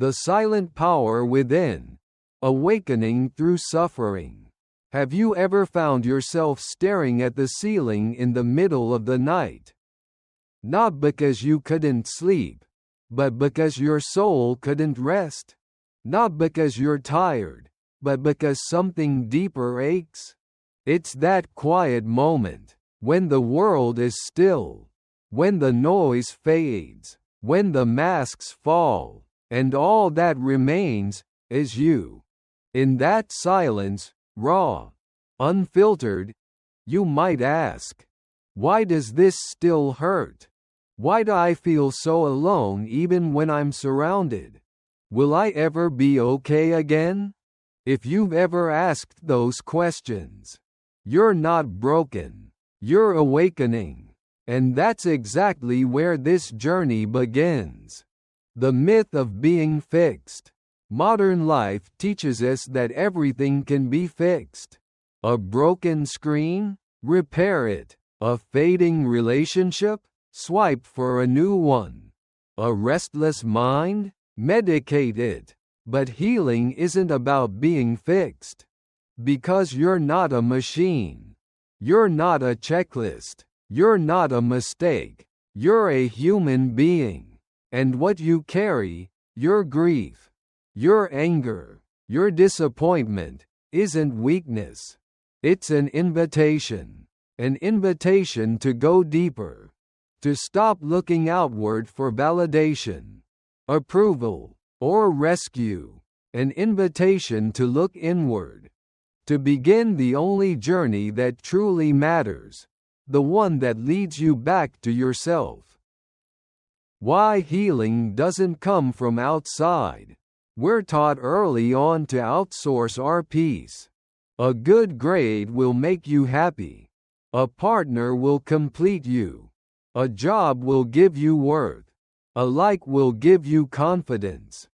The silent power within. Awakening through suffering. Have you ever found yourself staring at the ceiling in the middle of the night? Not because you couldn't sleep, but because your soul couldn't rest? Not because you're tired, but because something deeper aches? It's that quiet moment, when the world is still, when the noise fades, when the masks fall, and all that remains is you. In that silence, raw, unfiltered, you might ask, why does this still hurt? Why do I feel so alone even when I'm surrounded? Will I ever be okay again? If you've ever asked those questions, you're not broken, you're awakening. And that's exactly where this journey begins. The myth of being fixed. Modern life teaches us that everything can be fixed. A broken screen? Repair it. A fading relationship? Swipe for a new one. A restless mind? Medicate it. But healing isn't about being fixed. Because you're not a machine. You're not a checklist. You're not a mistake. You're a human being. And what you carry, your grief, your anger, your disappointment, isn't weakness. It's an invitation to go deeper, to stop looking outward for validation, approval, or rescue, an invitation to look inward, to begin the only journey that truly matters, the one that leads you back to yourself. Why healing doesn't come from outside. We're taught early on to outsource our peace. A good grade will make you happy. A partner will complete you. A job will give you worth. A like will give you confidence.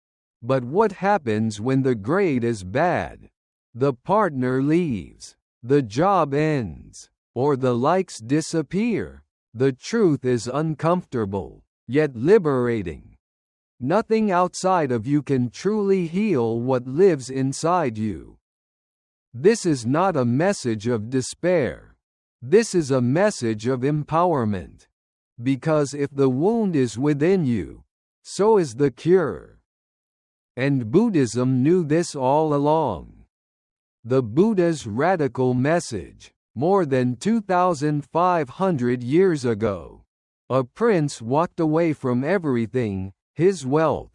But what happens when the grade is bad? The partner leaves. The job ends. Or the likes disappear. The truth is uncomfortable, yet liberating. Nothing outside of you can truly heal what lives inside you. This is not a message of despair. This is a message of empowerment. Because if the wound is within you, so is the cure. And Buddhism knew this all along. The Buddha's radical message, more than 2,500 years ago. A prince walked away from everything, his wealth,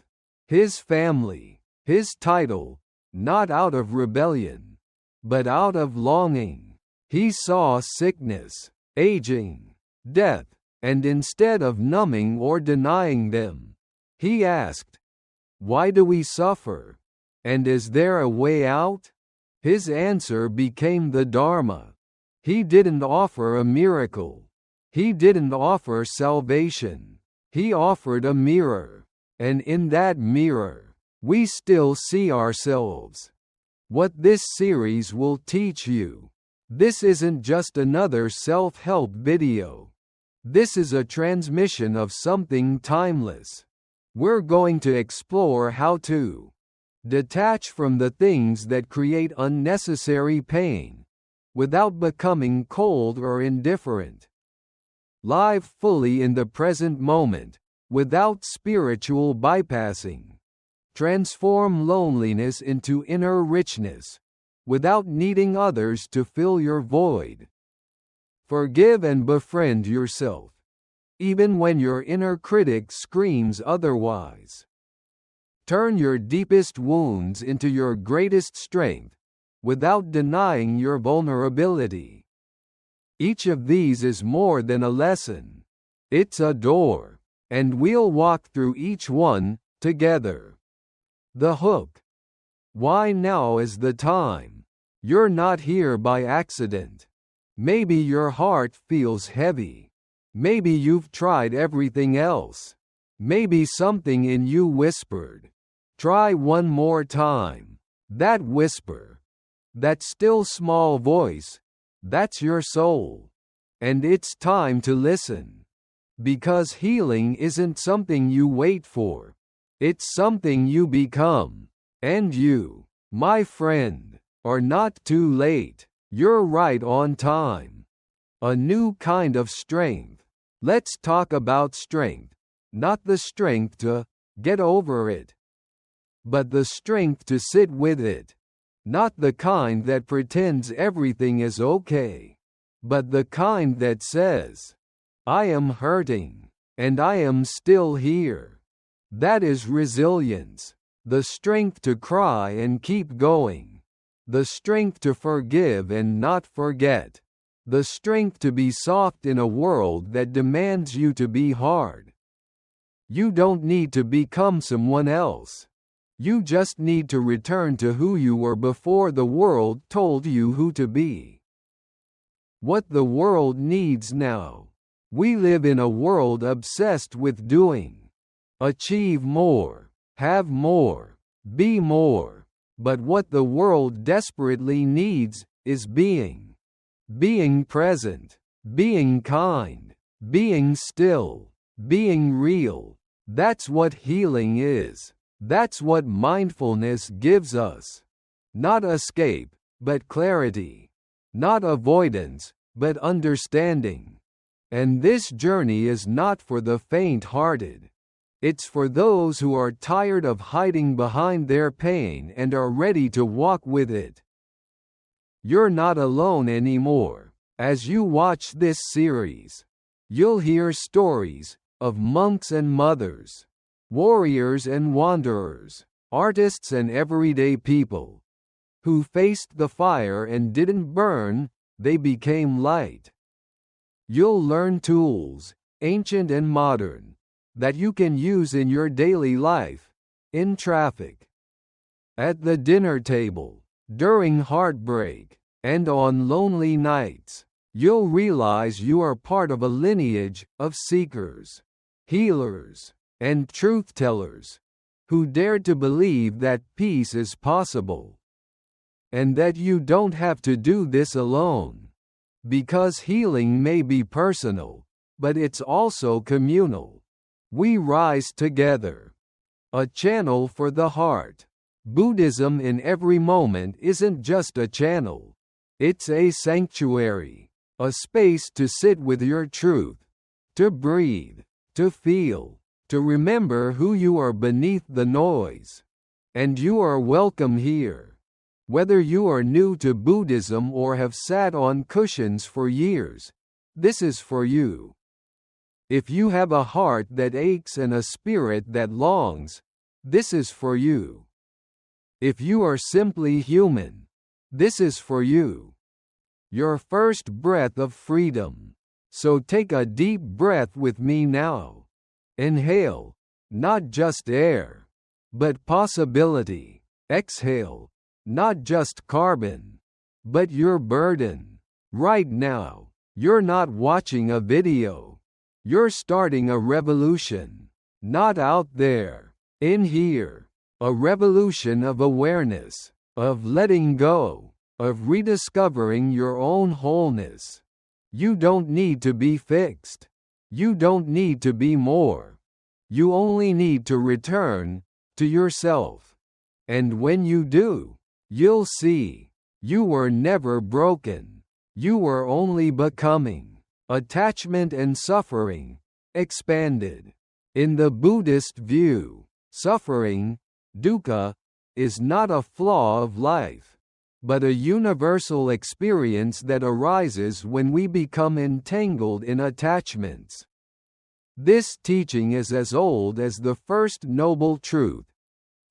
his family, his title, not out of rebellion, but out of longing. He saw sickness, aging, death, and instead of numbing or denying them, he asked, "Why do we suffer? And is there a way out?" His answer became the Dharma. He didn't offer a miracle. He didn't offer salvation. He offered a mirror. And in that mirror, we still see ourselves. What this series will teach you. This isn't just another self-help video. This is a transmission of something timeless. We're going to explore how to detach from the things that create unnecessary pain, without becoming cold or indifferent. Live fully in the present moment, without spiritual bypassing. Transform loneliness into inner richness, without needing others to fill your void. Forgive and befriend yourself, even when your inner critic screams otherwise. Turn your deepest wounds into your greatest strength, without denying your vulnerability. Each of these is more than a lesson. It's a door, and we'll walk through each one, together. The hook. Why now is the time? You're not here by accident. Maybe your heart feels heavy. Maybe you've tried everything else. Maybe something in you whispered, "Try one more time." That whisper, that still small voice, that's your soul. And it's time to listen. Because healing isn't something you wait for. It's something you become. And you, my friend, are not too late. You're right on time. A new kind of strength. Let's talk about strength. Not the strength to get over it, but the strength to sit with it. Not the kind that pretends everything is okay, but the kind that says, I am hurting, and I am still here. That is resilience. The strength to cry and keep going. The strength to forgive and not forget. The strength to be soft in a world that demands you to be hard. You don't need to become someone else. You just need to return to who you were before the world told you who to be. What the world needs now. We live in a world obsessed with doing. Achieve more, have more, be more. But what the world desperately needs is being. Being present, being kind, being still, being real. That's what healing is. That's what mindfulness gives us. Not escape, but clarity. Not avoidance, but understanding. And this journey is not for the faint-hearted. It's for those who are tired of hiding behind their pain and are ready to walk with it. You're not alone anymore. As you watch this series, you'll hear stories of monks and mothers, warriors and wanderers, artists and everyday people who faced the fire and didn't burn, they became light. You'll learn tools, ancient and modern, that you can use in your daily life, in traffic, at the dinner table, during heartbreak, and on lonely nights. You'll realize you are part of a lineage of seekers, healers, and truth-tellers who dared to believe that peace is possible. And that you don't have to do this alone. Because healing may be personal, but it's also communal. We rise together. A channel for the heart. Buddhism in every moment isn't just a channel. It's a sanctuary. A space to sit with your truth. To breathe. To feel. To remember who you are beneath the noise. And you are welcome here. Whether you are new to Buddhism or have sat on cushions for years, this is for you. If you have a heart that aches and a spirit that longs, this is for you. If you are simply human, this is for you. Your first breath of freedom. So take a deep breath with me now. Inhale, not just air, but possibility. Exhale, not just carbon, but your burden. Right now, you're not watching a video. You're starting a revolution. Not out there, in here. A revolution of awareness, of letting go, of rediscovering your own wholeness. You don't need to be fixed. You don't need to be more. You only need to return to yourself. And when you do, you'll see, you were never broken. You were only becoming. Attachment and suffering expanded. In the Buddhist view, suffering, dukkha, is not a flaw of life, but a universal experience that arises when we become entangled in attachments. This teaching is as old as the first noble truth,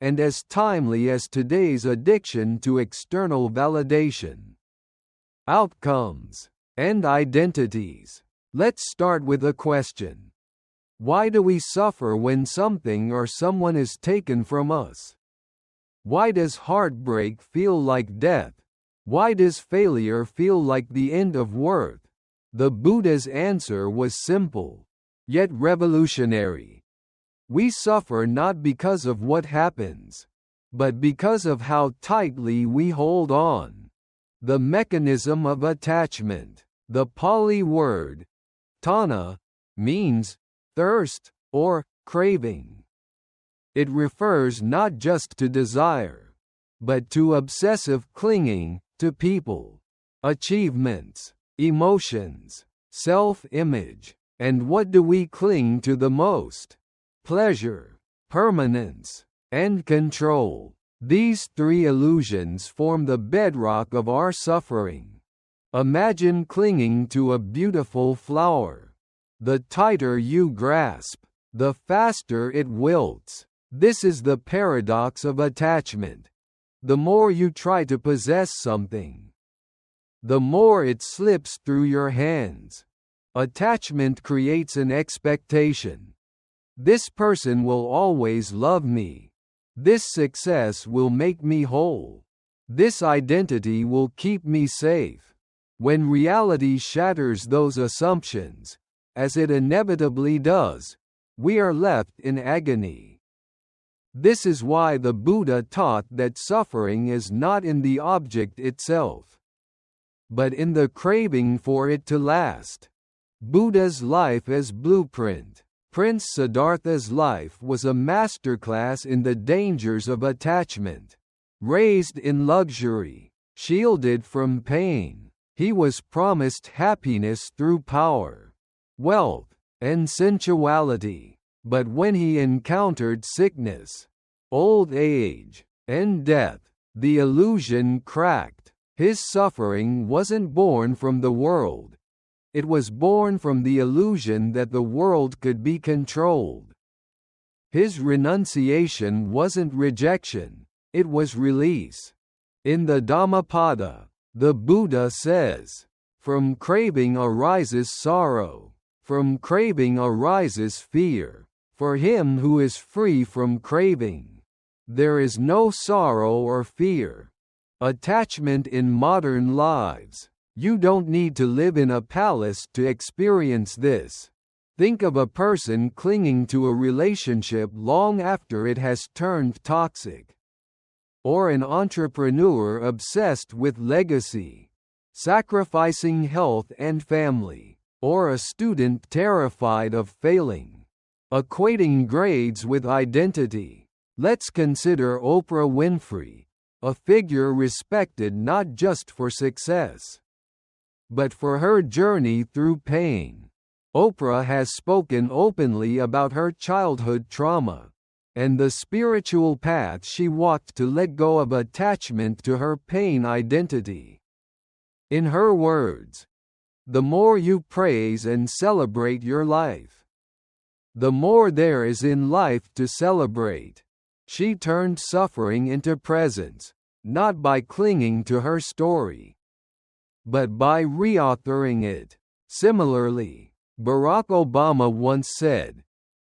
and as timely as today's addiction to external validation. Outcomes and identities. Let's start with a question. Why do we suffer when something or someone is taken from us? Why does heartbreak feel like death? Why does failure feel like the end of worth? The Buddha's answer was simple, yet revolutionary. We suffer not because of what happens, but because of how tightly we hold on. The mechanism of attachment. The Pali word, tana, means thirst or craving. It refers not just to desire, but to obsessive clinging to people, achievements, emotions, self-image. And what do we cling to the most? Pleasure, permanence, and control. These three illusions form the bedrock of our suffering. Imagine clinging to a beautiful flower. The tighter you grasp, the faster it wilts. This is the paradox of attachment. The more you try to possess something, the more it slips through your hands. Attachment creates an expectation. This person will always love me. This success will make me whole. This identity will keep me safe. When reality shatters those assumptions, as it inevitably does, we are left in agony. This is why the Buddha taught that suffering is not in the object itself, but in the craving for it to last. Buddha's life as blueprint. Prince Siddhartha's life was a masterclass in the dangers of attachment. Raised in luxury, shielded from pain, he was promised happiness through power, wealth, and sensuality. But when he encountered sickness, old age, and death, the illusion cracked. His suffering wasn't born from the world. It was born from the illusion that the world could be controlled. His renunciation wasn't rejection, it was release. In the Dhammapada, the Buddha says, "From craving arises sorrow, from craving arises fear. For him who is free from craving, there is no sorrow or fear." Attachment in modern lives. You don't need to live in a palace to experience this. Think of a person clinging to a relationship long after it has turned toxic. Or an entrepreneur obsessed with legacy, sacrificing health and family. Or a student terrified of failing, equating grades with identity. Let's consider Oprah Winfrey, a figure respected not just for success, but for her journey through pain. Oprah has spoken openly about her childhood trauma, and the spiritual path she walked to let go of attachment to her pain identity. In her words, "The more you praise and celebrate your life, the more there is in life to celebrate." She turned suffering into presence, not by clinging to her story, but by reauthoring it. Similarly, Barack Obama once said,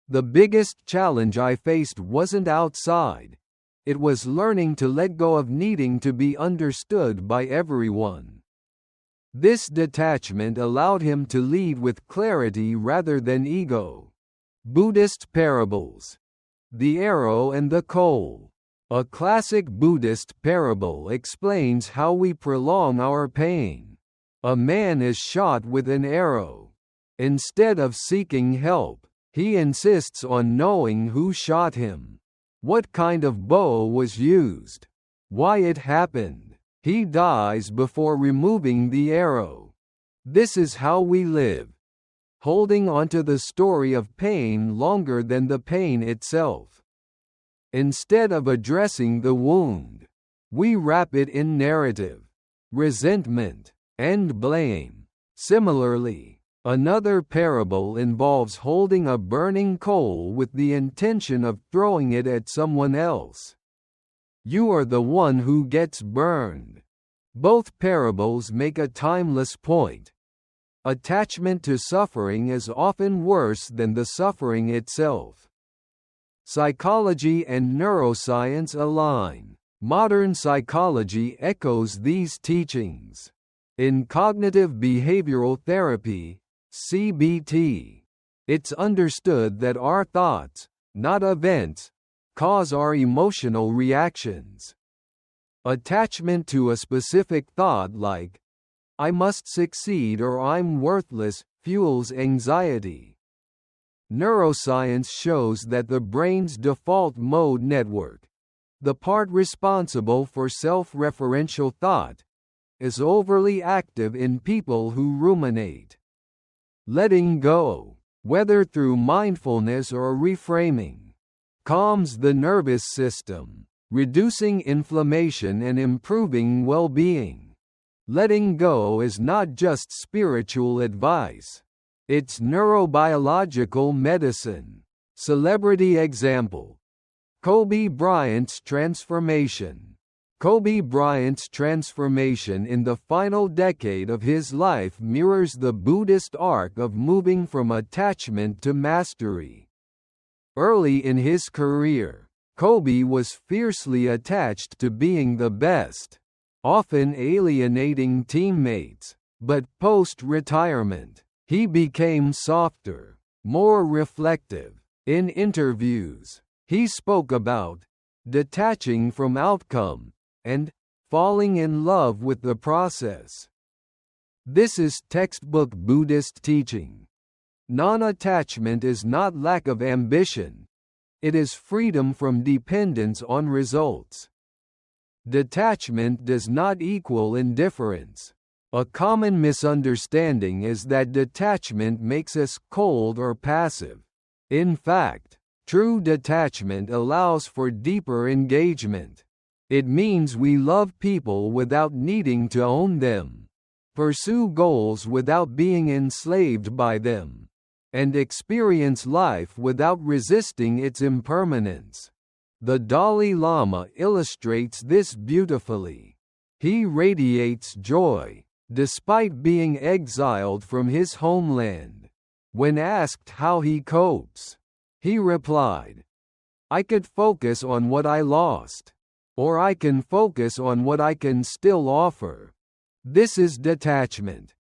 "The biggest challenge I faced wasn't outside. It was learning to let go of needing to be understood by everyone." This detachment allowed him to lead with clarity rather than ego. Buddhist parables. The Arrow and the Coal. A classic Buddhist parable explains how we prolong our pain. A man is shot with an arrow. Instead of seeking help, he insists on knowing who shot him, what kind of bow was used, why it happened. He dies before removing the arrow. This is how we live, holding onto the story of pain longer than the pain itself. Instead of addressing the wound, we wrap it in narrative, resentment, and blame. Similarly, another parable involves holding a burning coal with the intention of throwing it at someone else. You are the one who gets burned. Both parables make a timeless point. Attachment to suffering is often worse than the suffering itself. Psychology and neuroscience align. Modern psychology echoes these teachings. In cognitive behavioral therapy, CBT, it's understood that our thoughts, not events, cause our emotional reactions. Attachment to a specific thought like, "I must succeed or I'm worthless," fuels anxiety. Neuroscience shows that the brain's default mode network, the part responsible for self-referential thought, is overly active in people who ruminate. Letting go, whether through mindfulness or reframing, calms the nervous system, reducing inflammation and improving well-being. Letting go is not just spiritual advice. It's neurobiological medicine. Celebrity example: Kobe Bryant's transformation. Kobe Bryant's transformation in the final decade of his life mirrors the Buddhist arc of moving from attachment to mastery. Early in his career, Kobe was fiercely attached to being the best, often alienating teammates, but post-retirement, he became softer, more reflective. In interviews, he spoke about detaching from outcome and falling in love with the process. This is textbook Buddhist teaching. Non-attachment is not lack of ambition. It is freedom from dependence on results. Detachment does not equal indifference. A common misunderstanding is that detachment makes us cold or passive. In fact, true detachment allows for deeper engagement. It means we love people without needing to own them, pursue goals without being enslaved by them, and experience life without resisting its impermanence. The Dalai Lama illustrates this beautifully. He radiates joy, despite being exiled from his homeland. When asked how he copes, he replied, "I could focus on what I lost, or I can focus on what I can still offer." This is detachment.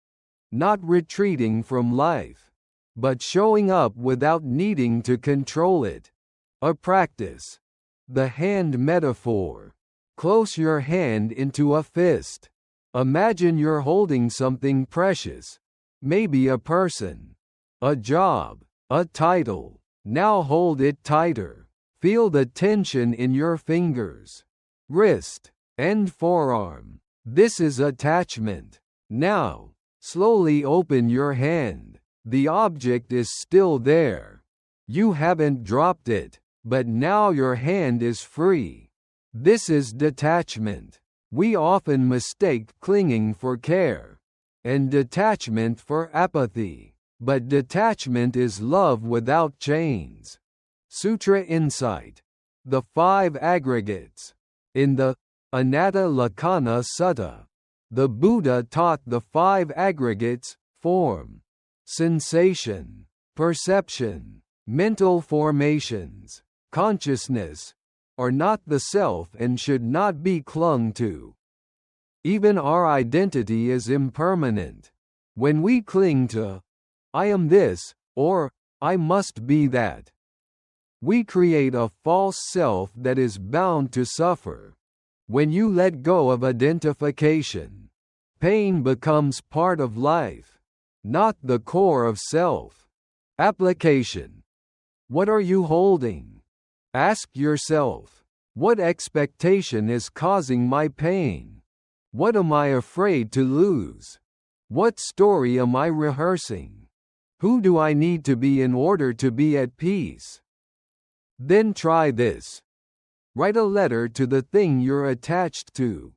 Not retreating from life, but showing up without needing to control it. A practice. The hand metaphor. Close your hand into a fist. Imagine you're holding something precious, maybe a person, a job, a title. Now hold it tighter. Feel the tension in your fingers, wrist, and forearm. This is attachment. Now, slowly open your hand. The object is still there. You haven't dropped it, but now your hand is free. This is detachment. We often mistake clinging for care, and detachment for apathy, but detachment is love without chains. Sutra Insight. The Five Aggregates. In the Anatta Lakkhana Sutta, the Buddha taught the five aggregates: form, sensation, perception, mental formations, consciousness, are not the self and should not be clung to. Even our identity is impermanent. When we cling to, "I am this," or "I must be that," we create a false self that is bound to suffer. When you let go of identification, pain becomes part of life, not the core of self. Application. What are you holding? Ask yourself, what expectation is causing my pain? What am I afraid to lose? What story am I rehearsing? Who do I need to be in order to be at peace? Then try this. Write a letter to the thing you're attached to.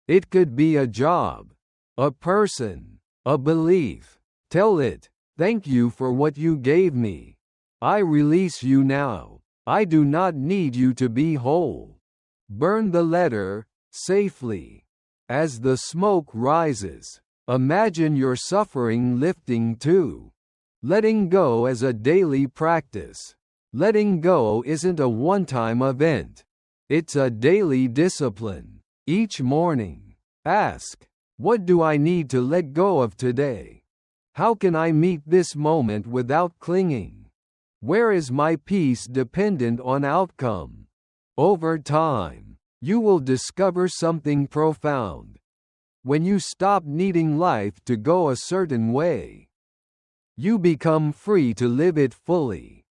It could be a job, a person, a belief. Tell it, "Thank you for what you gave me. I release you now. I do not need you to be whole." Burn the letter, safely. As the smoke rises, imagine your suffering lifting too. Letting go as a daily practice. Letting go isn't a one-time event. It's a daily discipline. Each morning, ask, "What do I need to let go of today? How can I meet this moment without clinging? Where is my peace dependent on outcome?" Over time, you will discover something profound. When you stop needing life to go a certain way, You become free to live it fully.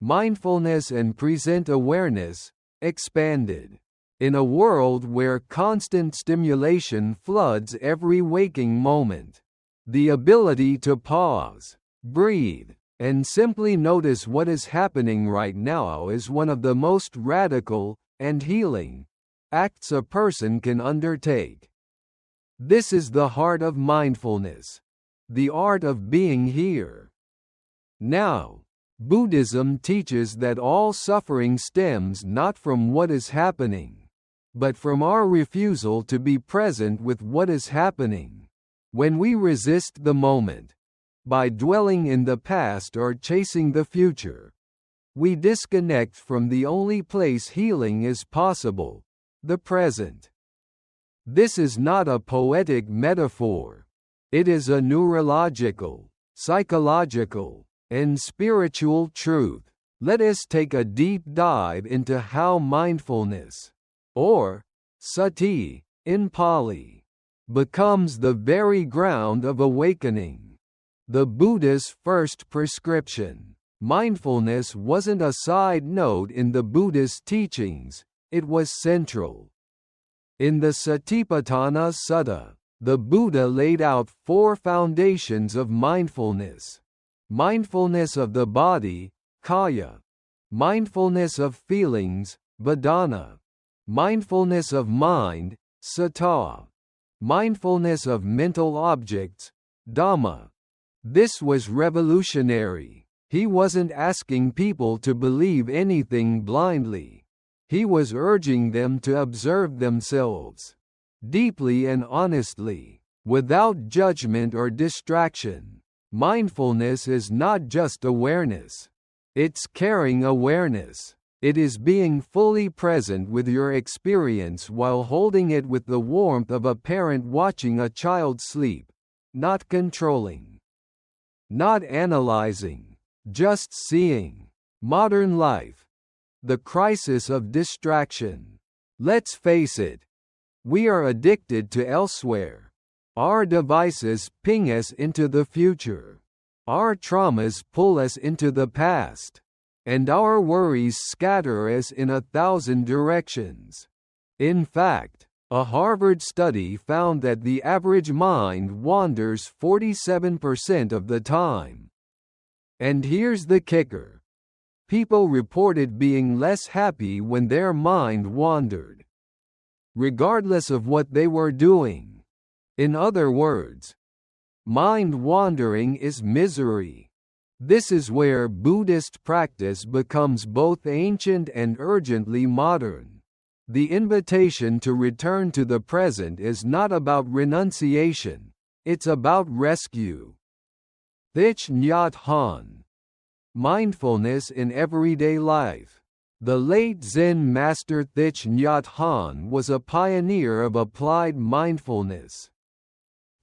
Mindfulness and present awareness, expanded. In a world where constant stimulation floods every waking moment, the ability to pause, breathe, and simply notice what is happening right now is one of the most radical and healing acts a person can undertake. This is the heart of mindfulness, the art of being here. Now, Buddhism teaches that all suffering stems not from what is happening, but from our refusal to be present with what is happening. When we resist the moment, by dwelling in the past or chasing the future, we disconnect from the only place healing is possible, the present. This is not a poetic metaphor. It is a neurological, psychological, and spiritual truth. Let us take a deep dive into how mindfulness, or sati in Pali, becomes the very ground of awakening. The Buddha's first prescription. Mindfulness wasn't a side note in the Buddhist teachings, it was central. In the Satipatthana Sutta, the Buddha laid out 4 foundations of mindfulness. Mindfulness of the body, kaya. Mindfulness of feelings, vedana. Mindfulness of mind, citta. Mindfulness of mental objects, dhamma. This was revolutionary. He wasn't asking people to believe anything blindly. He was urging them to observe themselves deeply and honestly, without judgment or distraction. Mindfulness is not just awareness. It's caring awareness. It is being fully present with your experience while holding it with the warmth of a parent watching a child sleep, not controlling, not analyzing, just seeing. Modern life. The crisis of distraction. Let's face it. We are addicted to elsewhere. Our devices ping us into the future. Our traumas pull us into the past. And our worries scatter us in 1,000 directions. In fact, a Harvard study found that the average mind wanders 47% of the time. And here's the kicker. People reported being less happy when their mind wandered, regardless of what they were doing. In other words, mind wandering is misery. This is where Buddhist practice becomes both ancient and urgently modern. The invitation to return to the present is not about renunciation, it's about rescue. Thich Nhat Hanh. Mindfulness in everyday life. The late Zen master Thich Nhat Hanh was a pioneer of applied mindfulness.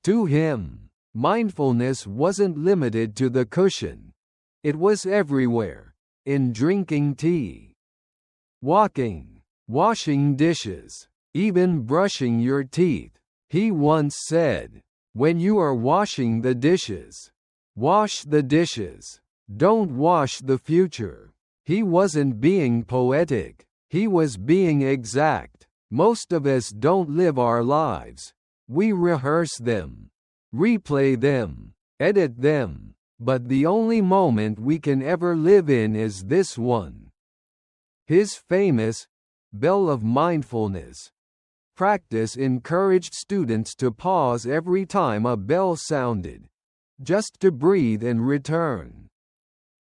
To him, mindfulness wasn't limited to the cushion. It was everywhere, in drinking tea, walking, washing dishes, even brushing your teeth. He once said, "When you are washing the dishes, wash the dishes. Don't wash the future." He wasn't being poetic. He was being exact. Most of us don't live our lives. We rehearse them, replay them, edit them. But the only moment we can ever live in is this one. His famous bell of mindfulness practice encouraged students to pause every time a bell sounded, just to breathe and return.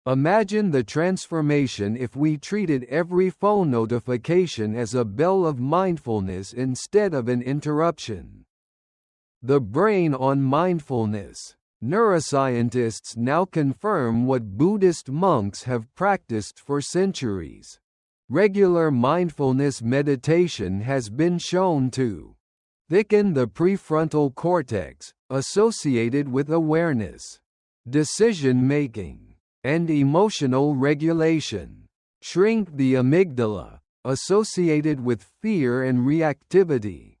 Imagine the transformation if we treated every phone notification as a bell of mindfulness instead of an interruption. The brain on mindfulness. Neuroscientists now confirm what Buddhist monks have practiced for centuries. Regular mindfulness meditation has been shown to thicken the prefrontal cortex, associated with awareness, decision-making, and emotional regulation, shrink the amygdala, associated with fear and reactivity,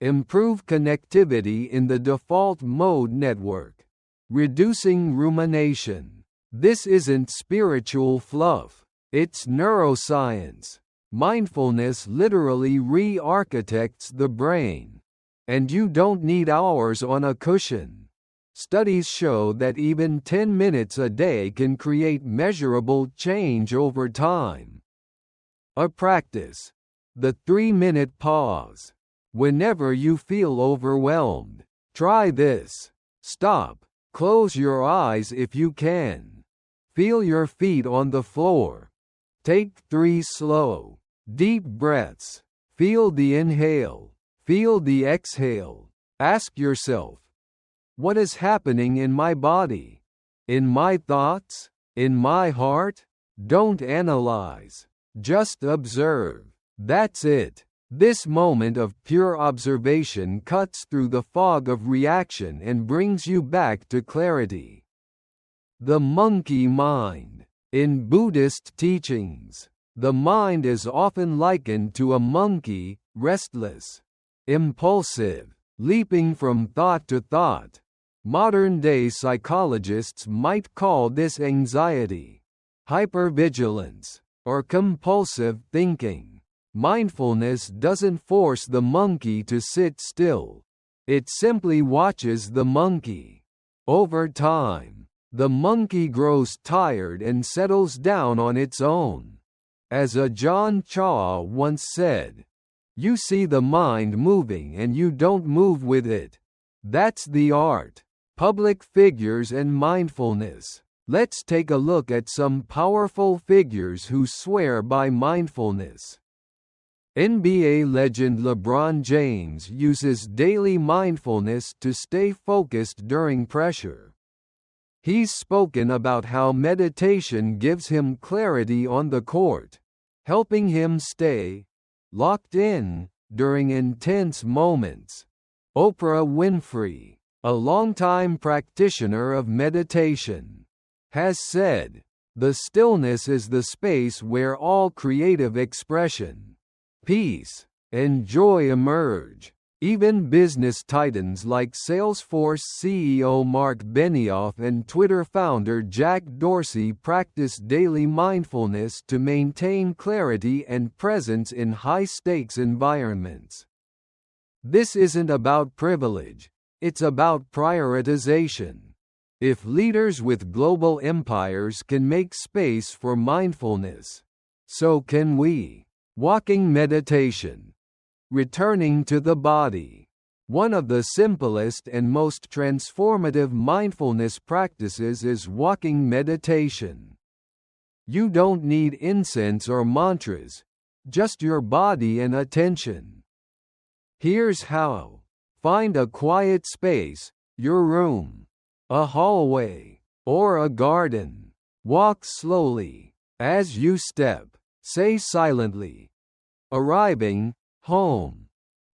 improve connectivity in the default mode network, Reducing rumination. This isn't spiritual fluff. It's neuroscience. Mindfulness literally re-architects the brain. And you don't need hours on a cushion. Studies show that even 10 minutes a day can create measurable change over time. A practice. The 3-minute pause. Whenever you feel overwhelmed, try this. Stop. Close your eyes if you can. Feel your feet on the floor. Take 3 slow, deep breaths. Feel the inhale. Feel the exhale. Ask yourself, what is happening in my body? In my thoughts? In my heart? Don't analyze. Just observe. That's it. This moment of pure observation cuts through the fog of reaction and brings you back to clarity. The monkey mind. In Buddhist teachings, the mind is often likened to a monkey, restless, impulsive, leaping from thought to thought. Modern-day psychologists might call this anxiety, hypervigilance, or compulsive thinking. Mindfulness doesn't force the monkey to sit still. It simply watches the monkey. Over time, the monkey grows tired and settles down on its own. As Ajahn Chah once said, "You see the mind moving and you don't move with it. That's the art." Public figures and mindfulness. Let's take a look at some powerful figures who swear by mindfulness. NBA legend LeBron James uses daily mindfulness to stay focused during pressure. He's spoken about how meditation gives him clarity on the court, helping him stay locked in during intense moments. Oprah Winfrey, a longtime practitioner of meditation, has said, "The stillness is the space where all creative expression, peace, and joy emerge." Even business titans like Salesforce CEO Mark Benioff and Twitter founder Jack Dorsey practice daily mindfulness to maintain clarity and presence in high-stakes environments. This isn't about privilege, it's about prioritization. If leaders with global empires can make space for mindfulness, so can we. Walking meditation. Returning to the body. One of the simplest and most transformative mindfulness practices is walking meditation. You don't need incense or mantras, just your body and attention. Here's how. Find a quiet space, your room, a hallway, or a garden. Walk slowly. As you step, say silently, arriving home.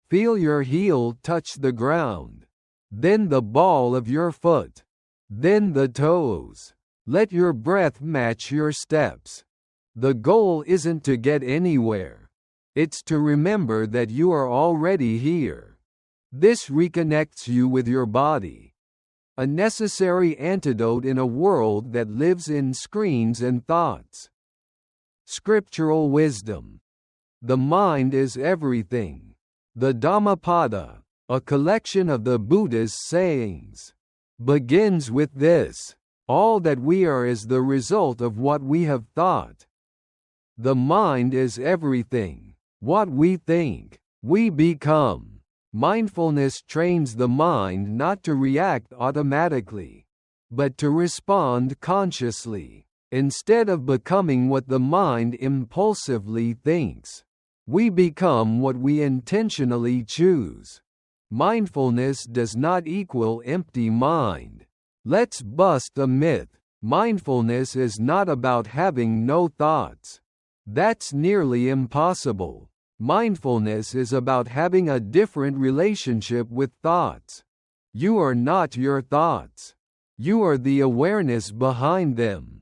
Feel your heel touch the ground, then the ball of your foot, then the toes. Let your breath match your steps. The goal isn't to get anywhere. It's to remember that you are already here. This reconnects you with your body. A necessary antidote in a world that lives in screens and thoughts. Scriptural wisdom. The mind is everything. The Dhammapada, a collection of the Buddha's sayings, begins with this: all that we are is the result of what we have thought. The mind is everything. What we think, we become. Mindfulness trains the mind not to react automatically, but to respond consciously. Instead of becoming what the mind impulsively thinks, we become what we intentionally choose. Mindfulness does not equal empty mind. Let's bust a myth. Mindfulness is not about having no thoughts. That's nearly impossible. Mindfulness is about having a different relationship with thoughts. You are not your thoughts. You are the awareness behind them.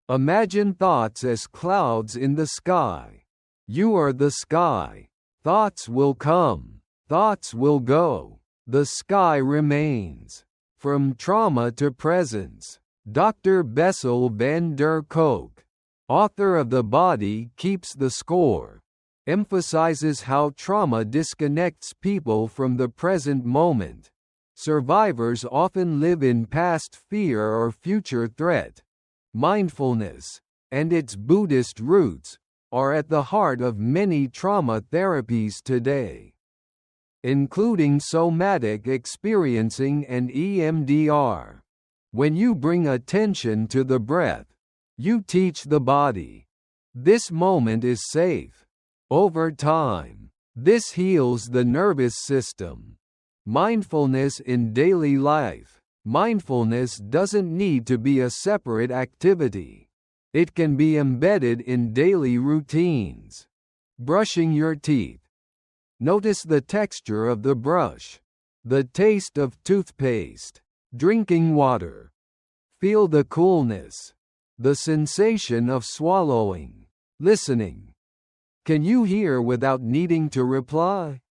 Imagine thoughts as clouds in the sky. You are the sky. Thoughts will come. Thoughts will go. The sky remains. From Trauma to Presence. Dr. Bessel van der Kolk, author of The Body Keeps the Score, emphasizes how trauma disconnects people from the present moment. Survivors often live in past fear or future threat. Mindfulness, and its Buddhist roots, are at the heart of many trauma therapies today, including somatic experiencing and EMDR. When you bring attention to the breath, you teach the body, this moment is safe. Over time, this heals the nervous system. Mindfulness in daily life. Mindfulness doesn't need to be a separate activity. It can be embedded in daily routines. Brushing your teeth. Notice the texture of the brush, the taste of toothpaste. Drinking water. Feel the coolness, the sensation of swallowing. Listening. Can you hear without needing to reply?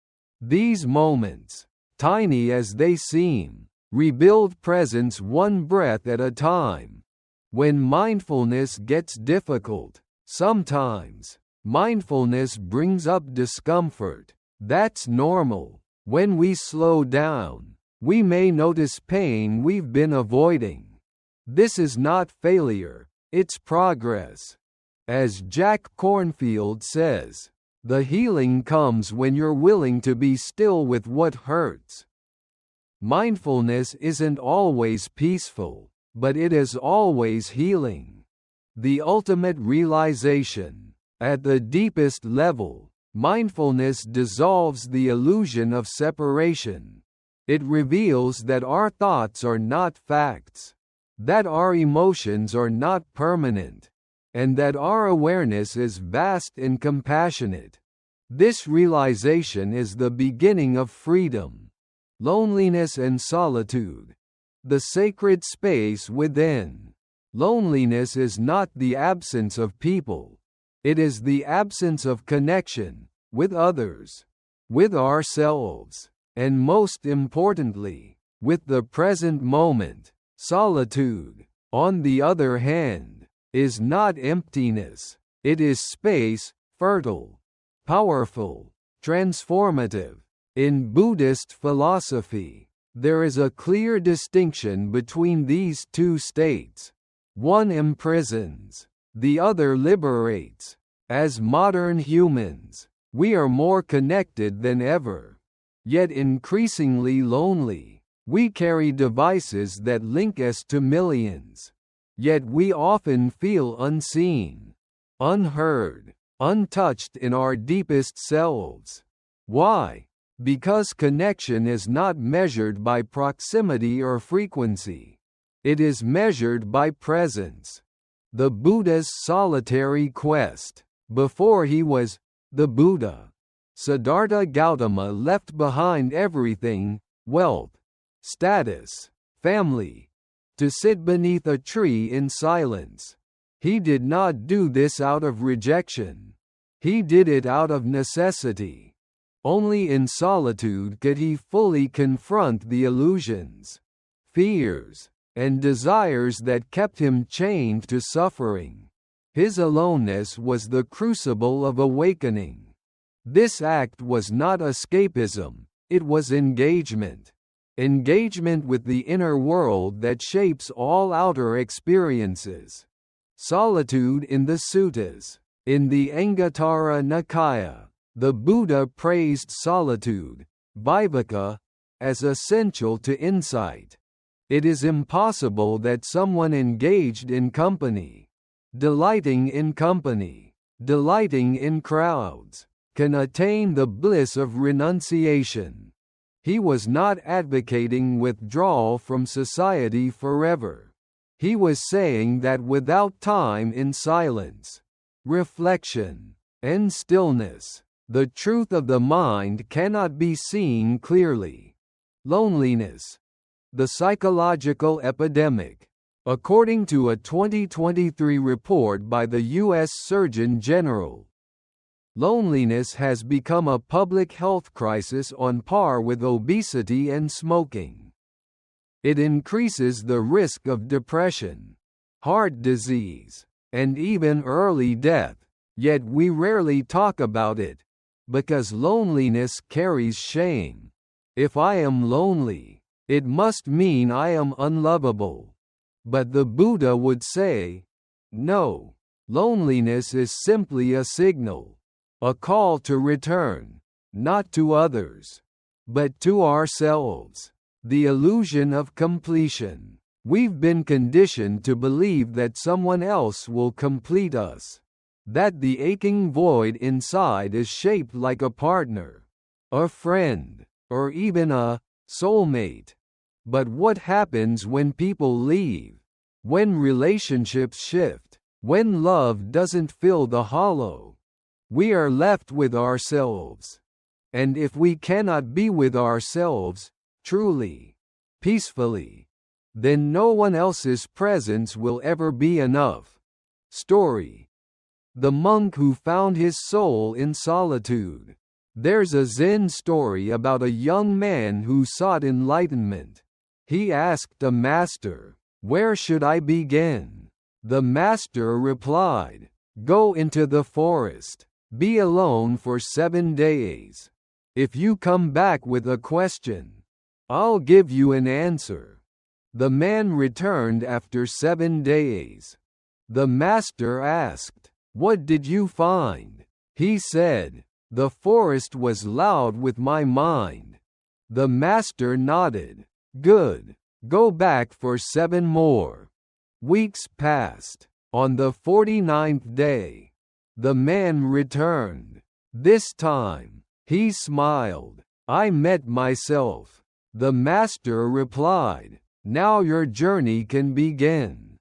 These moments, tiny as they seem, rebuild presence one breath at a time. When mindfulness gets difficult, sometimes, mindfulness brings up discomfort. That's normal. When we slow down, we may notice pain we've been avoiding. This is not failure, it's progress. As Jack Kornfield says, the healing comes when you're willing to be still with what hurts. Mindfulness isn't always peaceful, but it is always healing. The ultimate realization. At the deepest level, mindfulness dissolves the illusion of separation. It reveals that our thoughts are not facts, that our emotions are not permanent, and that our awareness is vast and compassionate. This realization is the beginning of freedom. Loneliness and solitude. The sacred space within. Loneliness is not the absence of people. It is the absence of connection with others, with ourselves, and most importantly, with the present moment. Solitude, on the other hand, is not emptiness. It is space, fertile, powerful, transformative. In Buddhist philosophy, there is a clear distinction between these two states. One imprisons, the other liberates. As modern humans, we are more connected than ever, yet increasingly lonely. We carry devices that link us to millions, yet we often feel unseen, unheard, untouched in our deepest selves. Why? Because connection is not measured by proximity or frequency. It is measured by presence. The Buddha's solitary quest. Before he was the Buddha, Siddhartha Gautama left behind everything, wealth, status, family, to sit beneath a tree in silence. He did not do this out of rejection. He did it out of necessity. Only in solitude could he fully confront the illusions, fears, and desires that kept him chained to suffering. His aloneness was the crucible of awakening. This act was not escapism, it was engagement. Engagement with the inner world that shapes all outer experiences. Solitude in the Suttas. In the Anguttara Nikaya, the Buddha praised solitude, viveka, as essential to insight. It is impossible that someone engaged in company, delighting in crowds, can attain the bliss of renunciation. He was not advocating withdrawal from society forever. He was saying that without time in silence, reflection, and stillness, the truth of the mind cannot be seen clearly. Loneliness. The psychological epidemic. According to a 2023 report by the U.S. Surgeon General, loneliness has become a public health crisis on par with obesity and smoking. It increases the risk of depression, heart disease, and even early death. Yet we rarely talk about it, because loneliness carries shame. If I am lonely, it must mean I am unlovable. But the Buddha would say, no, loneliness is simply a signal, a call to return, not to others, but to ourselves. The illusion of completion. We've been conditioned to believe that someone else will complete us, that the aching void inside is shaped like a partner, a friend, or even a soulmate. But what happens when people leave? When relationships shift? When love doesn't fill the hollow? We are left with ourselves. And if we cannot be with ourselves, truly, peacefully, then no one else's presence will ever be enough. Story. The monk who found his soul in solitude. There's a Zen story about a young man who sought enlightenment. He asked a master, "Where should I begin?" The master replied, "Go into the forest. Be alone for 7 days. If you come back with a question, I'll give you an answer." The man returned after 7 days. The master asked, "What did you find?" He said, "The forest was loud with my mind." The master nodded. "Good. Go back for 7 more." Weeks passed. On the 49th day, the man returned. This time, he smiled. "I met myself." The master replied, "Now your journey can begin."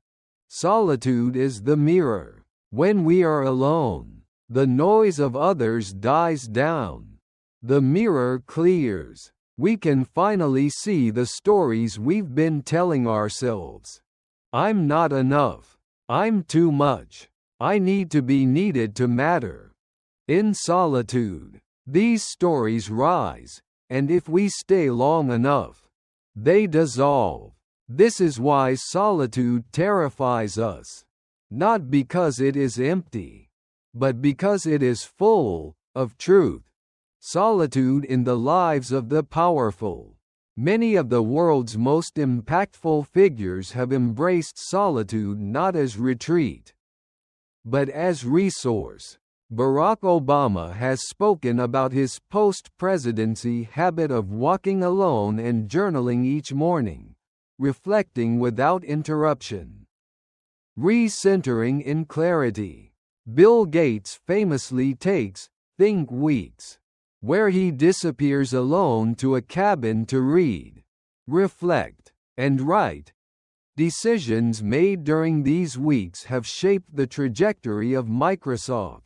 Solitude is the mirror. When we are alone, the noise of others dies down. The mirror clears. We can finally see the stories we've been telling ourselves. I'm not enough. I'm too much. I need to be needed to matter. In solitude, these stories rise, and if we stay long enough, they dissolve. This is why solitude terrifies us. Not because it is empty, but because it is full of truth. Solitude in the lives of the powerful. Many of the world's most impactful figures have embraced solitude not as retreat, but as resource. Barack Obama has spoken about his post-presidency habit of walking alone and journaling each morning, reflecting without interruption. Recentering in clarity. Bill Gates famously takes "think weeks," where he disappears alone to a cabin to read, reflect, and write. Decisions made during these weeks have shaped the trajectory of Microsoft.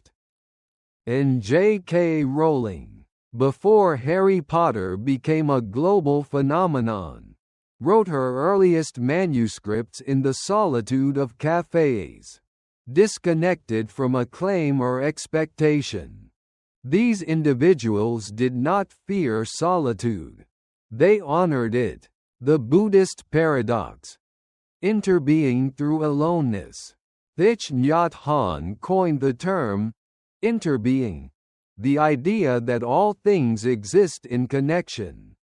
And J.K. Rowling, before Harry Potter became a global phenomenon, wrote her earliest manuscripts in the solitude of cafes, disconnected from acclaim or expectation. These individuals did not fear solitude. They honored it. The Buddhist paradox. Interbeing through aloneness. Thich Nhat Hanh coined the term interbeing, the idea that all things exist in connection.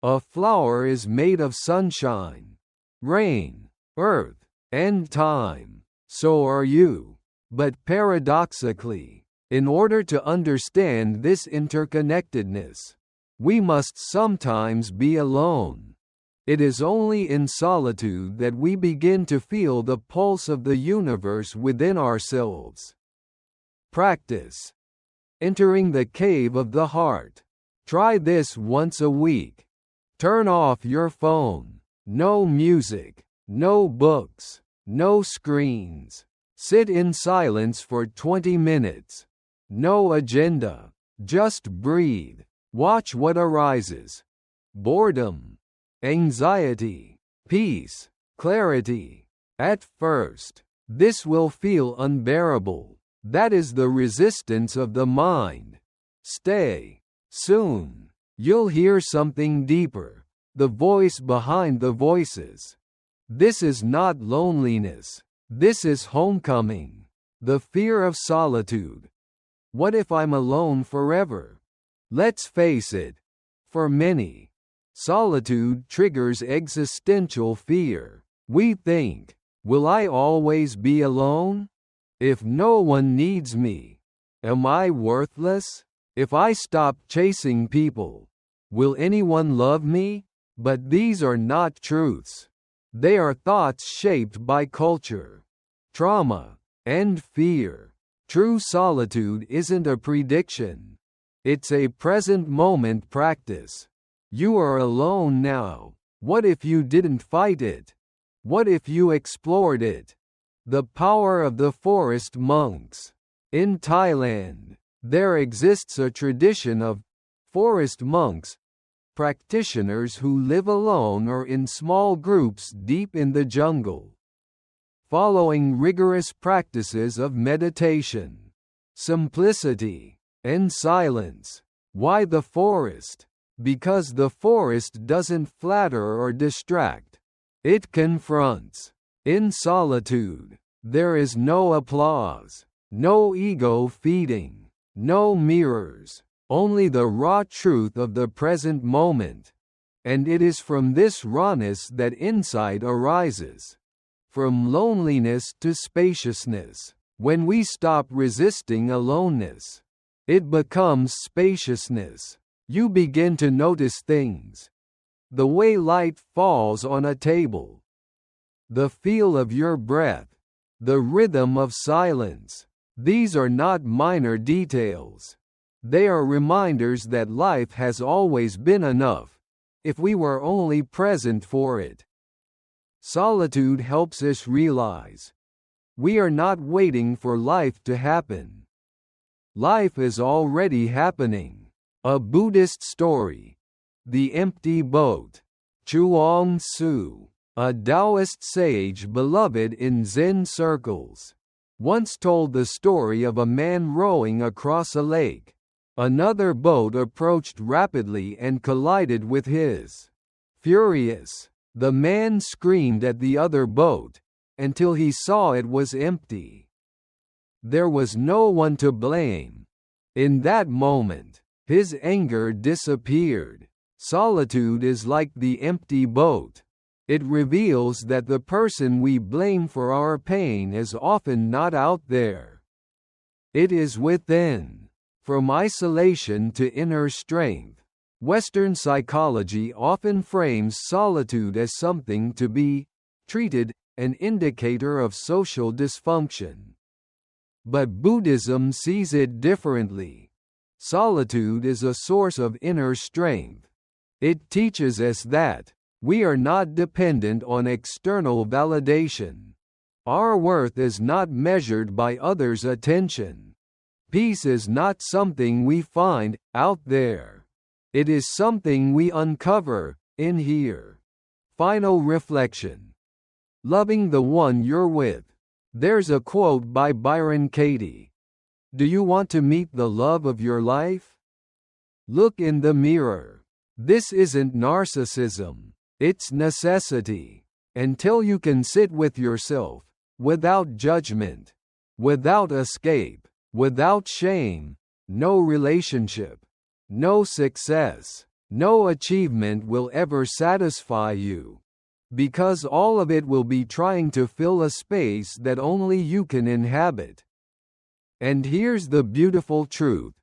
A flower is made of sunshine, rain, earth, and time. So are you. But paradoxically, in order to understand this interconnectedness, we must sometimes be alone. It is only in solitude that we begin to feel the pulse of the universe within ourselves. Practice. Entering the cave of the heart. Try this once a week. Turn off your phone. No music. No books. No screens. Sit in silence for 20 minutes. No agenda. Just breathe. Watch what arises. Boredom. Anxiety. Peace. Clarity. At first, this will feel unbearable. That is the resistance of the mind. Stay. Soon, you'll hear something deeper. the voice behind the voices. This is not loneliness. This is homecoming. The fear of solitude. What if I'm alone forever? Let's face it. For many, solitude triggers existential fear. We think, will I always be alone? If no one needs me, am I worthless? If I stop chasing people, will anyone love me? But these are not truths. They are thoughts shaped by culture, trauma, and fear. True solitude isn't a prediction. It's a present moment practice. You are alone now. What if you didn't fight it? What if you explored it? The power of the forest monks. In Thailand, there exists a tradition of forest monks, practitioners who live alone or in small groups deep in the jungle, following rigorous practices of meditation, simplicity, and silence. Why the forest? Because the forest doesn't flatter or distract. It confronts. In solitude, there is no applause, no ego feeding, no mirrors, only the raw truth of the present moment. And it is from this rawness that insight arises. From loneliness to spaciousness. When we stop resisting aloneness, it becomes spaciousness. You begin to notice things. The way light falls on a table. The feel of your breath. The rhythm of silence. These are not minor details. They are reminders that life has always been enough, if we were only present for it. Solitude helps us realize we are not waiting for life to happen. Life is already happening. A Buddhist story. The Empty Boat. Chuang Tzu, a Taoist sage beloved in Zen circles, once told the story of a man rowing across a lake. Another boat approached rapidly and collided with his. Furious, the man screamed at the other boat, until he saw it was empty. There was no one to blame. In that moment, his anger disappeared. Solitude is like the empty boat. It reveals that the person we blame for our pain is often not out there. It is within. From isolation to inner strength. Western psychology often frames solitude as something to be treated, an indicator of social dysfunction. But Buddhism sees it differently. Solitude is a source of inner strength. It teaches us that we are not dependent on external validation. Our worth is not measured by others' attention. Peace is not something we find out there. It is something we uncover in here. Final reflection. Loving the one you're with. There's a quote by Byron Katie. Do you want to meet the love of your life? Look in the mirror. This isn't narcissism. It's necessity. Until you can sit with yourself, without judgment, without escape, without shame, no relationship, no success, no achievement will ever satisfy you. Because all of it will be trying to fill a space that only you can inhabit. And here's the beautiful truth.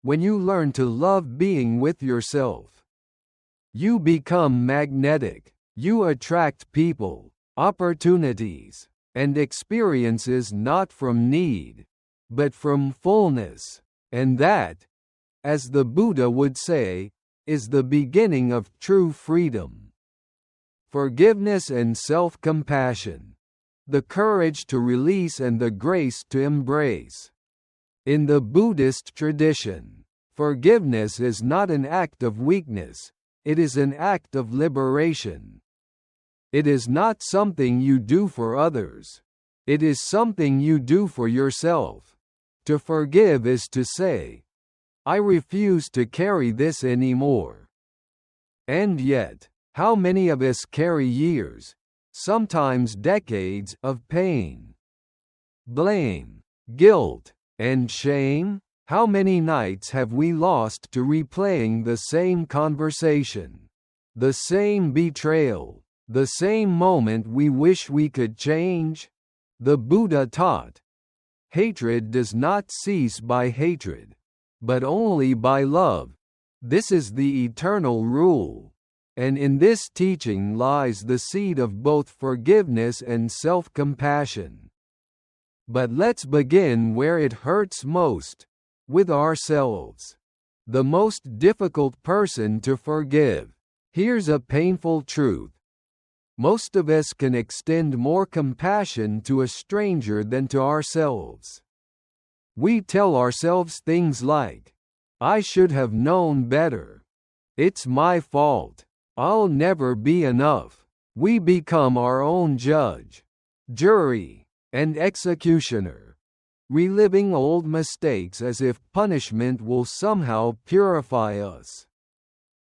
When you learn to love being with yourself, you become magnetic. You attract people, opportunities, and experiences not from need, but from fullness. And that, as the Buddha would say, is the beginning of true freedom. Forgiveness and self-compassion. The courage to release and the grace to embrace. In the Buddhist tradition, forgiveness is not an act of weakness, it is an act of liberation. It is not something you do for others. It is something you do for yourself. To forgive is to say, I refuse to carry this anymore. And yet, How many of us carry years, sometimes decades, of pain, blame, guilt, and shame? How many nights have we lost to replaying the same conversation, the same betrayal, the same moment we wish we could change? The Buddha taught, hatred does not cease by hatred, but only by love. This is the eternal rule. And in this teaching lies the seed of both forgiveness and self-compassion. But let's begin where it hurts most, with ourselves. The most difficult person to forgive. Here's a painful truth. Most of us can extend more compassion to a stranger than to ourselves. We tell ourselves things like, I should have known better. It's my fault. I'll never be enough. We become our own judge, jury, and executioner, reliving old mistakes as if punishment will somehow purify us.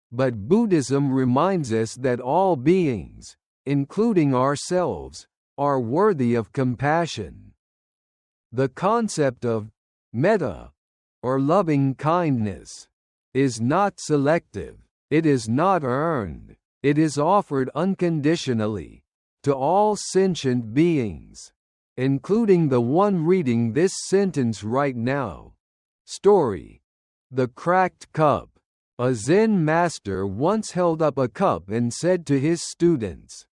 But Buddhism reminds us that all beings, including ourselves, are worthy of compassion. The concept of metta, or loving kindness, is not selective. It is not earned. It is offered unconditionally to all sentient beings, including the one reading this sentence right now. Story: The Cracked Cup. A Zen master once held up a cup and said to his students,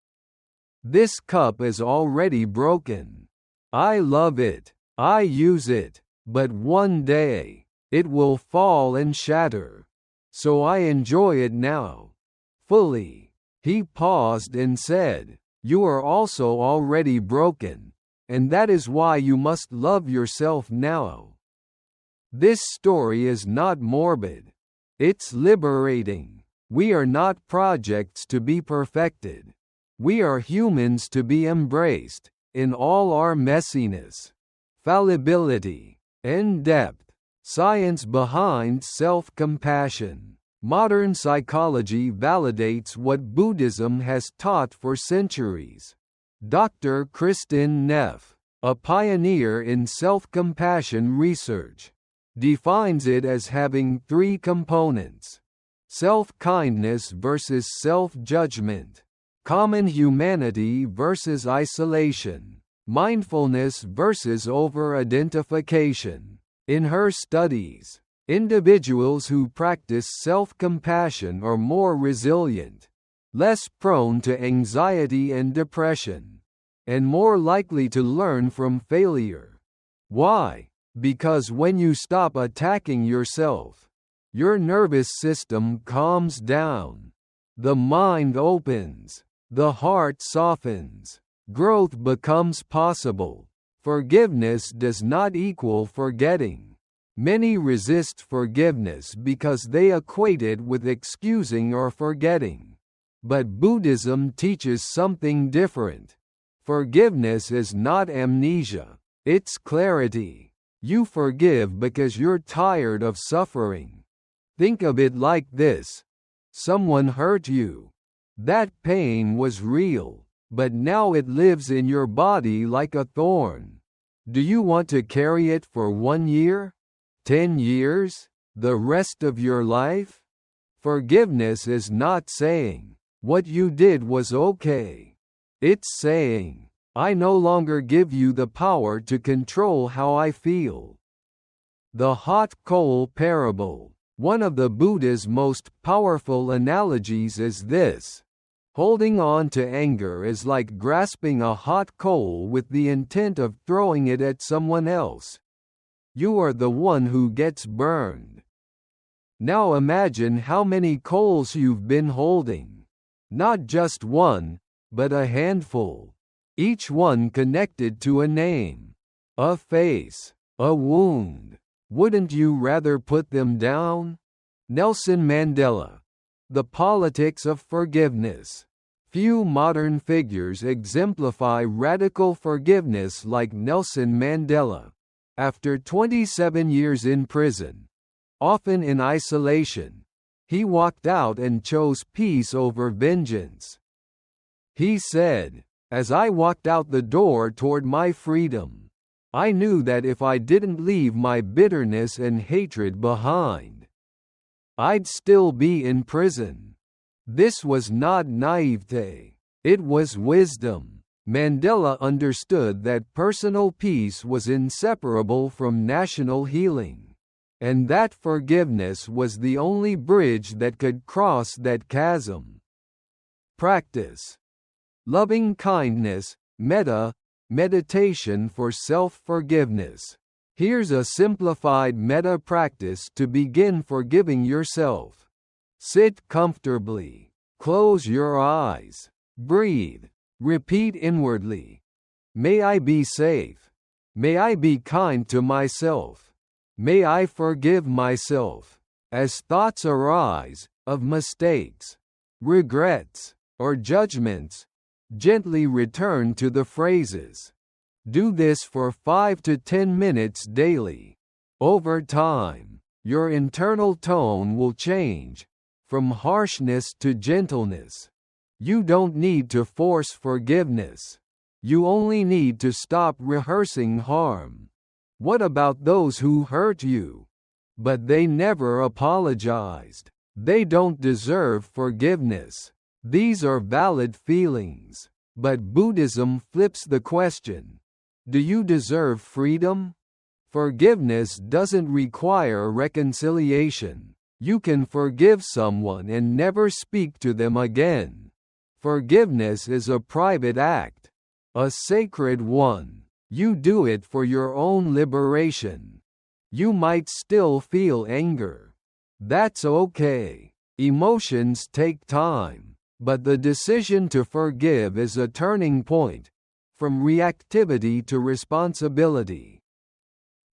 "This cup is already broken. I love it. I use it. But one day, it will fall and shatter. So I enjoy it now, fully." He paused and said, "You are also already broken, and that is why you must love yourself now." This story is not morbid. It's liberating. We are not projects to be perfected. We are humans to be embraced, in all our messiness, fallibility, and depth. Science behind self-compassion. Modern psychology validates what Buddhism has taught for centuries. Dr. Kristin Neff, a pioneer in self-compassion research, defines it as having three components: self-kindness versus self-judgment, common humanity versus isolation, mindfulness versus over-identification. In her studies, individuals who practice self-compassion are more resilient, less prone to anxiety and depression, and more likely to learn from failure. Why? Because when you stop attacking yourself, your nervous system calms down, the mind opens, the heart softens, growth becomes possible. Forgiveness does not equal forgetting. Many resist forgiveness because they equate it with excusing or forgetting. But Buddhism teaches something different. Forgiveness is not amnesia, it's clarity. You forgive because you're tired of suffering. Think of it like this: someone hurt you. That pain was real, but now it lives in your body like a thorn. Do you want to carry it for 1 year? 10 years? The rest of your life? Forgiveness is not saying, "What you did was okay." It's saying, "I no longer give you the power to control how I feel." The hot coal parable. One of the Buddha's most powerful analogies is this: holding on to anger is like grasping a hot coal with the intent of throwing it at someone else. You are the one who gets burned. Now imagine how many coals you've been holding. Not just one, but a handful. Each one connected to a name, a face, a wound. Wouldn't you rather put them down? Nelson Mandela. The politics of forgiveness. Few modern figures exemplify radical forgiveness like Nelson Mandela. After 27 years in prison, often in isolation, He walked out and chose peace over vengeance. He said, "As I walked out the door toward my freedom, I knew that if I didn't leave my bitterness and hatred behind, I'd still be in prison." This was not naivete. It was wisdom. Mandela understood that personal peace was inseparable from national healing, and that forgiveness was the only bridge that could cross that chasm. Practice. Loving kindness, metta, meditation for self-forgiveness. Here's a simplified metta practice to begin forgiving yourself. Sit comfortably. Close your eyes. Breathe. Repeat inwardly. May I be safe. May I be kind to myself. May I forgive myself. As thoughts arise, of mistakes, regrets, or judgments, gently return to the phrases. Do this for 5 to 10 minutes daily. Over time, your internal tone will change, from harshness to gentleness. You don't need to force forgiveness. You only need to stop rehearsing harm. What about those who hurt you? But they never apologized. They don't deserve forgiveness. These are valid feelings. But Buddhism flips the question. Do you deserve freedom? Forgiveness doesn't require reconciliation. You can forgive someone and never speak to them again. Forgiveness is a private act, a sacred one. You do it for your own liberation. You might still feel anger. That's okay. Emotions take time. But the decision to forgive is a turning point, from reactivity to responsibility.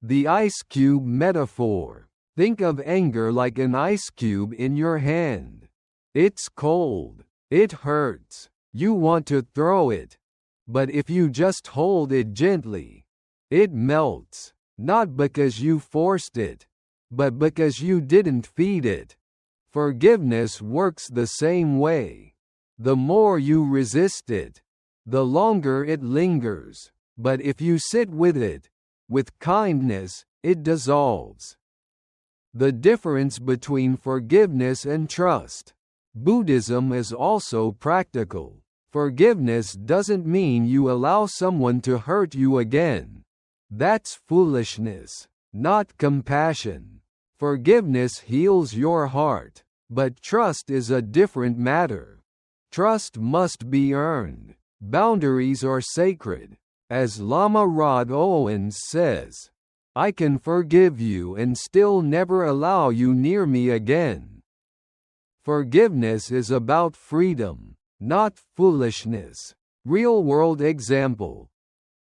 The ice cube metaphor. Think of anger like an ice cube in your hand. It's cold. It hurts. You want to throw it. But if you just hold it gently, it melts. Not because you forced it, but because you didn't feed it. Forgiveness works the same way. The more you resist it, the longer it lingers. But if you sit with it, with kindness, it dissolves. The difference between forgiveness and trust. Buddhism is also practical. Forgiveness doesn't mean you allow someone to hurt you again. That's foolishness, not compassion. Forgiveness heals your heart, but trust is a different matter. Trust must be earned. Boundaries are sacred. As Lama Rod Owens says, I can forgive you and still never allow you near me again. Forgiveness is about freedom, not foolishness. Real-world example.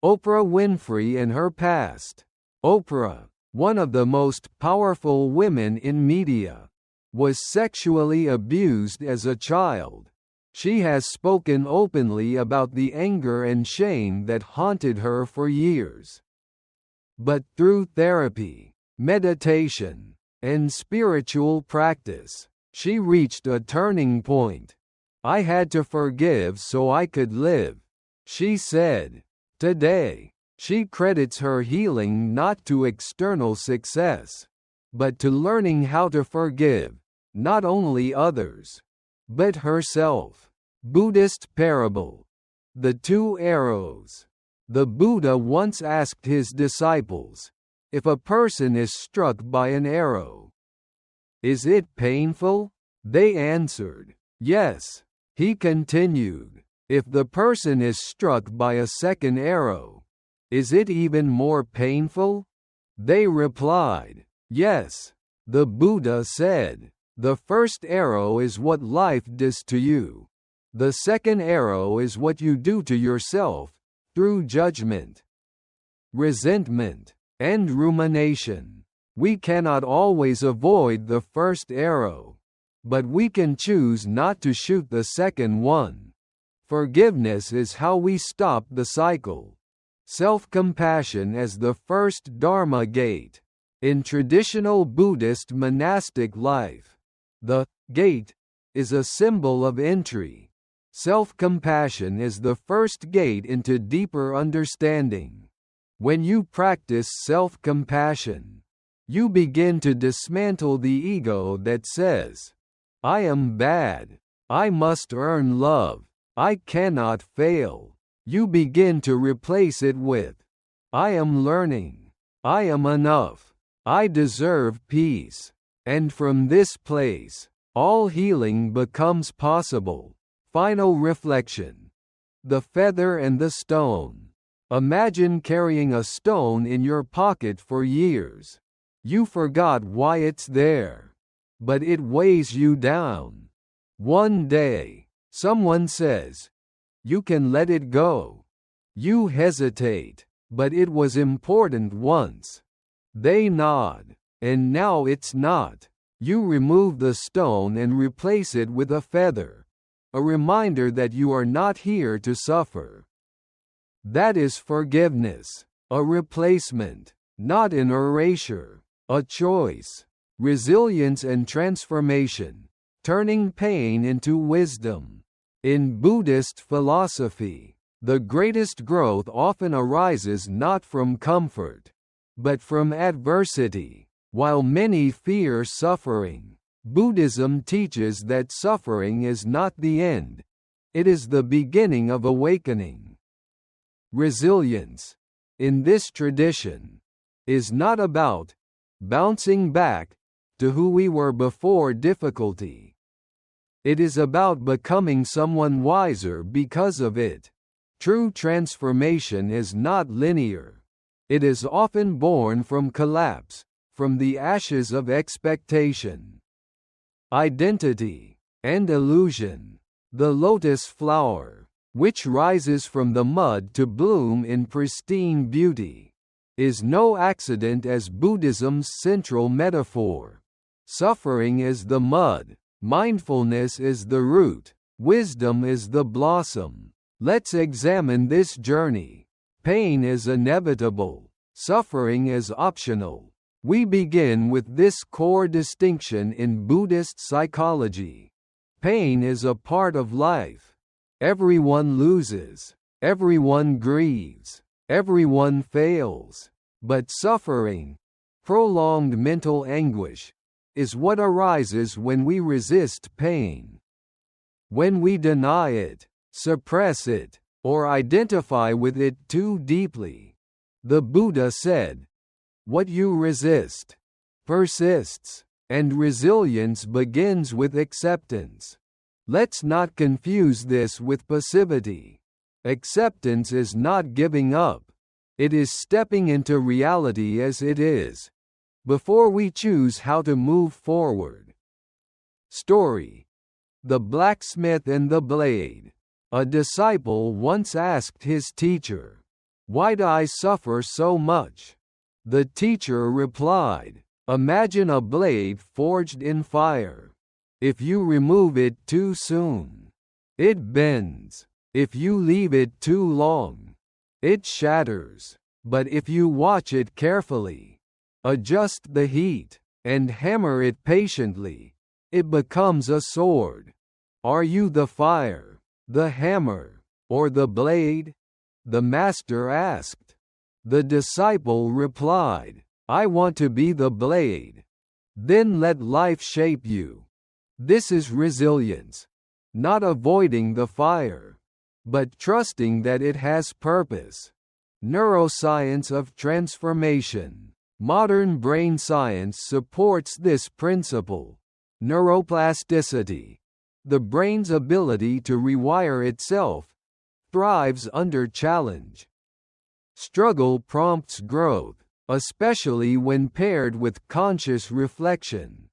Oprah Winfrey and her past. Oprah, one of the most powerful women in media, was sexually abused as a child. She has spoken openly about the anger and shame that haunted her for years. But through therapy, meditation, and spiritual practice, she reached a turning point. I had to forgive so I could live, she said. Today, she credits her healing not to external success, but to learning how to forgive, not only others, but herself. Buddhist parable. The two arrows. The Buddha once asked his disciples, if a person is struck by an arrow, is it painful? They answered, yes. He continued, if the person is struck by a second arrow, is it even more painful? They replied, yes. The Buddha said, the first arrow is what life does to you. The second arrow is what you do to yourself, through judgment, resentment, and rumination. We cannot always avoid the first arrow, but we can choose not to shoot the second one. Forgiveness is how we stop the cycle. Self-compassion as the first Dharma gate. In traditional Buddhist monastic life, The gate is a symbol of entry. Self-compassion is the first gate into deeper understanding. When you practice self-compassion, you begin to dismantle the ego that says, I am bad, I must earn love, I cannot fail. You begin to replace it with, I am learning, I am enough, I deserve peace. And from this place, all healing becomes possible. Final reflection. The feather and the stone. Imagine carrying a stone in your pocket for years. You forgot why it's there, but it weighs you down. One day, someone says, you can let it go. You hesitate, but it was important once. They nod, and now it's not. You remove the stone and replace it with a feather, a reminder that you are not here to suffer. That is forgiveness, a replacement, not an erasure, a choice. Resilience and transformation, turning pain into wisdom. In Buddhist philosophy, the greatest growth often arises not from comfort, but from adversity. While many fear suffering, Buddhism teaches that suffering is not the end, it is the beginning of awakening. Resilience, in this tradition, is not about bouncing back to who we were before difficulty. It is about becoming someone wiser because of it. True transformation is not linear. It is often born from collapse, from the ashes of expectation. Identity and illusion. The lotus flower, which rises from the mud to bloom in pristine beauty, is no accident as Buddhism's central metaphor. Suffering is the mud, mindfulness is the root, wisdom is the blossom. Let's examine this journey. Pain is inevitable, suffering is optional. We begin with this core distinction in Buddhist psychology. Pain is a part of life. Everyone loses, everyone grieves, everyone fails. But suffering, prolonged mental anguish, is what arises when we resist pain. When we deny it, suppress it, or identify with it too deeply. The Buddha said, what you resist persists, and resilience begins with acceptance. Let's not confuse this with passivity. Acceptance is not giving up. It is stepping into reality as it is, before we choose how to move forward. Story. The Blacksmith and the Blade. A disciple once asked his teacher, why do I suffer so much? The teacher replied, imagine a blade forged in fire. If you remove it too soon, it bends. If you leave it too long, it shatters. But if you watch it carefully, adjust the heat, and hammer it patiently, it becomes a sword. Are you the fire, the hammer, or the blade? The master asked. The disciple replied, I want to be the blade. Then let life shape you. This is resilience. Not avoiding the fire, but trusting that it has purpose. Neuroscience of transformation. Modern brain science supports this principle. Neuroplasticity, the brain's ability to rewire itself, thrives under challenge. Struggle prompts growth, especially when paired with conscious reflection.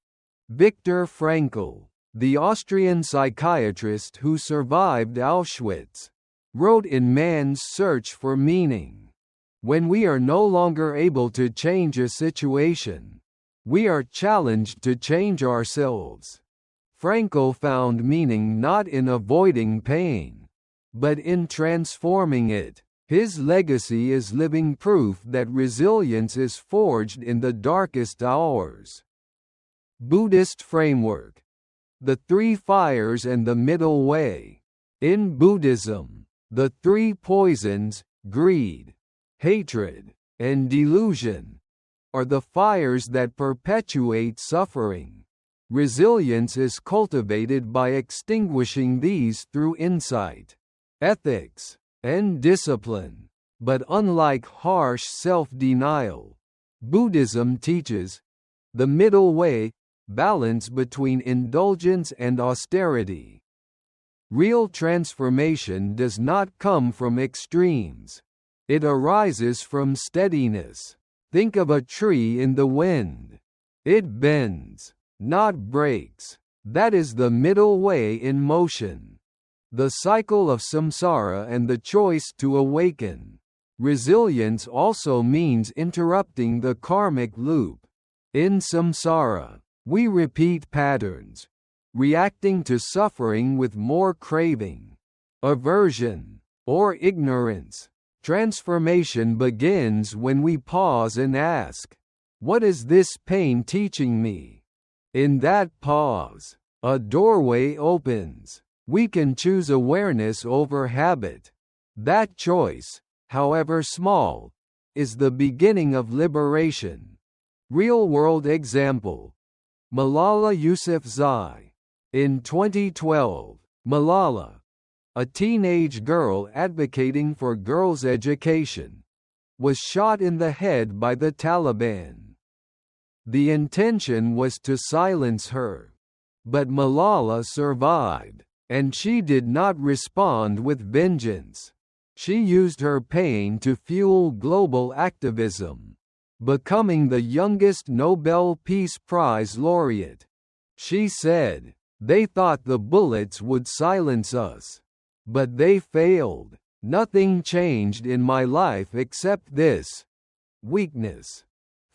Viktor Frankl, the Austrian psychiatrist who survived Auschwitz, wrote in Man's Search for Meaning, when we are no longer able to change a situation, we are challenged to change ourselves. Frankl found meaning not in avoiding pain, but in transforming it. His legacy is living proof that resilience is forged in the darkest hours. Buddhist framework. The Three Fires and the Middle Way. In Buddhism, the three poisons, greed, hatred, and delusion, are the fires that perpetuate suffering. Resilience is cultivated by extinguishing these through insight, ethics, and discipline. But unlike harsh self-denial, Buddhism teaches the middle way, balance between indulgence and austerity. Real transformation does not come from extremes. It arises from steadiness. Think of a tree in the wind. It bends, not breaks. That is the middle way in motion. The cycle of samsara and the choice to awaken. Resilience also means interrupting the karmic loop. In samsara, we repeat patterns, reacting to suffering with more craving, aversion, or ignorance. Transformation begins when we pause and ask, "What is this pain teaching me?" In that pause, a doorway opens. We can choose awareness over habit. That choice, however small, is the beginning of liberation. Real-world example. Malala Yousafzai. In 2012, Malala, a teenage girl advocating for girls' education, was shot in the head by the Taliban. The intention was to silence her. But Malala survived, and she did not respond with vengeance. She used her pain to fuel global activism, becoming the youngest Nobel Peace Prize laureate. She said, "They thought the bullets would silence us. But they failed. Nothing changed in my life except this. Weakness.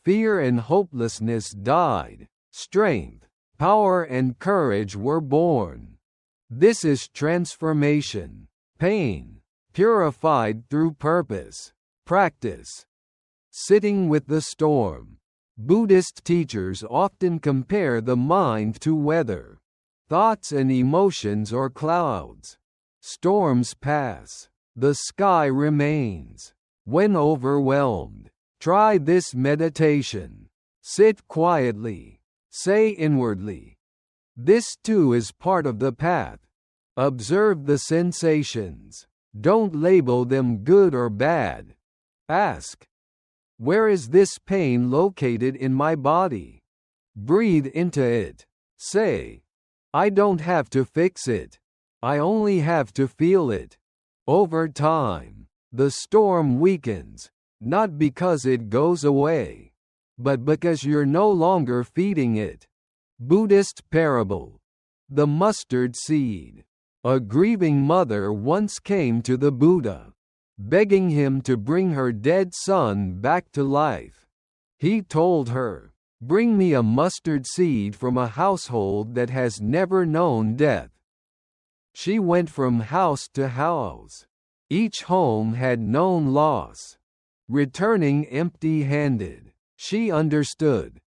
Fear and hopelessness died. Strength, power and courage were born." This is transformation. Pain, purified through purpose. Practice. Sitting with the storm. Buddhist teachers often compare the mind to weather. Thoughts and emotions are clouds. Storms pass. The sky remains. When overwhelmed, try this meditation. Sit quietly. Say inwardly. This too is part of the path. Observe the sensations. Don't label them good or bad. Ask, "Where is this pain located in my body?" Breathe into it. Say, "I don't have to fix it. I only have to feel it." Over time, the storm weakens, not because it goes away, but because you're no longer feeding it. Buddhist parable. The mustard seed. A grieving mother once came to the Buddha, begging him to bring her dead son back to life. He told her, "Bring me a mustard seed from a household that has never known death." She went from house to house. Each home had known loss. Returning empty-handed, she understood.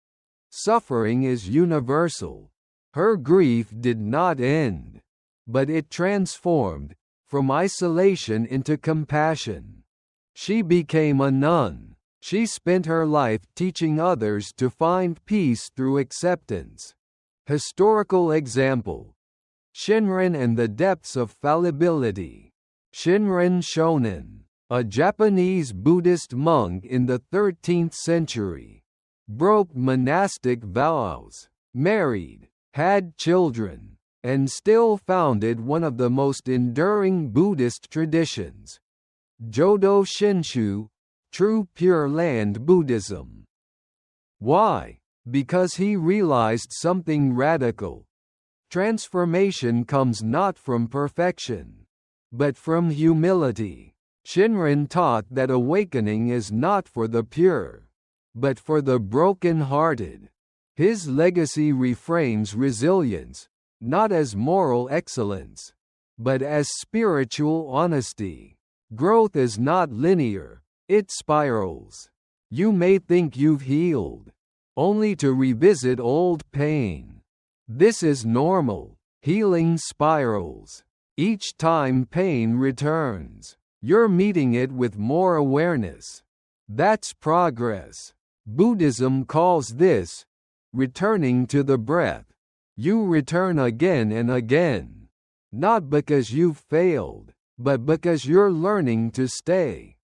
Suffering is universal. Her grief did not end, but it transformed, from isolation into compassion. She became a nun. She spent her life teaching others to find peace through acceptance. Historical example. Shinran and the Depths of Fallibility. Shinran Shonin, a Japanese Buddhist monk in the 13th century, broke monastic vows, married, had children, and still founded one of the most enduring Buddhist traditions, Jodo Shinshu, true Pure Land Buddhism. Why? Because he realized something radical. Transformation comes not from perfection, but from humility. Shinran taught that awakening is not for the pure, but for the broken-hearted. His legacy reframes resilience, not as moral excellence, but as spiritual honesty. Growth is not linear, it spirals. You may think you've healed, only to revisit old pain. This is normal. Healing spirals. Each time pain returns, you're meeting it with more awareness. That's progress. Buddhism calls this returning to the breath. You return again and again, not because you've failed, but because you're learning to stay.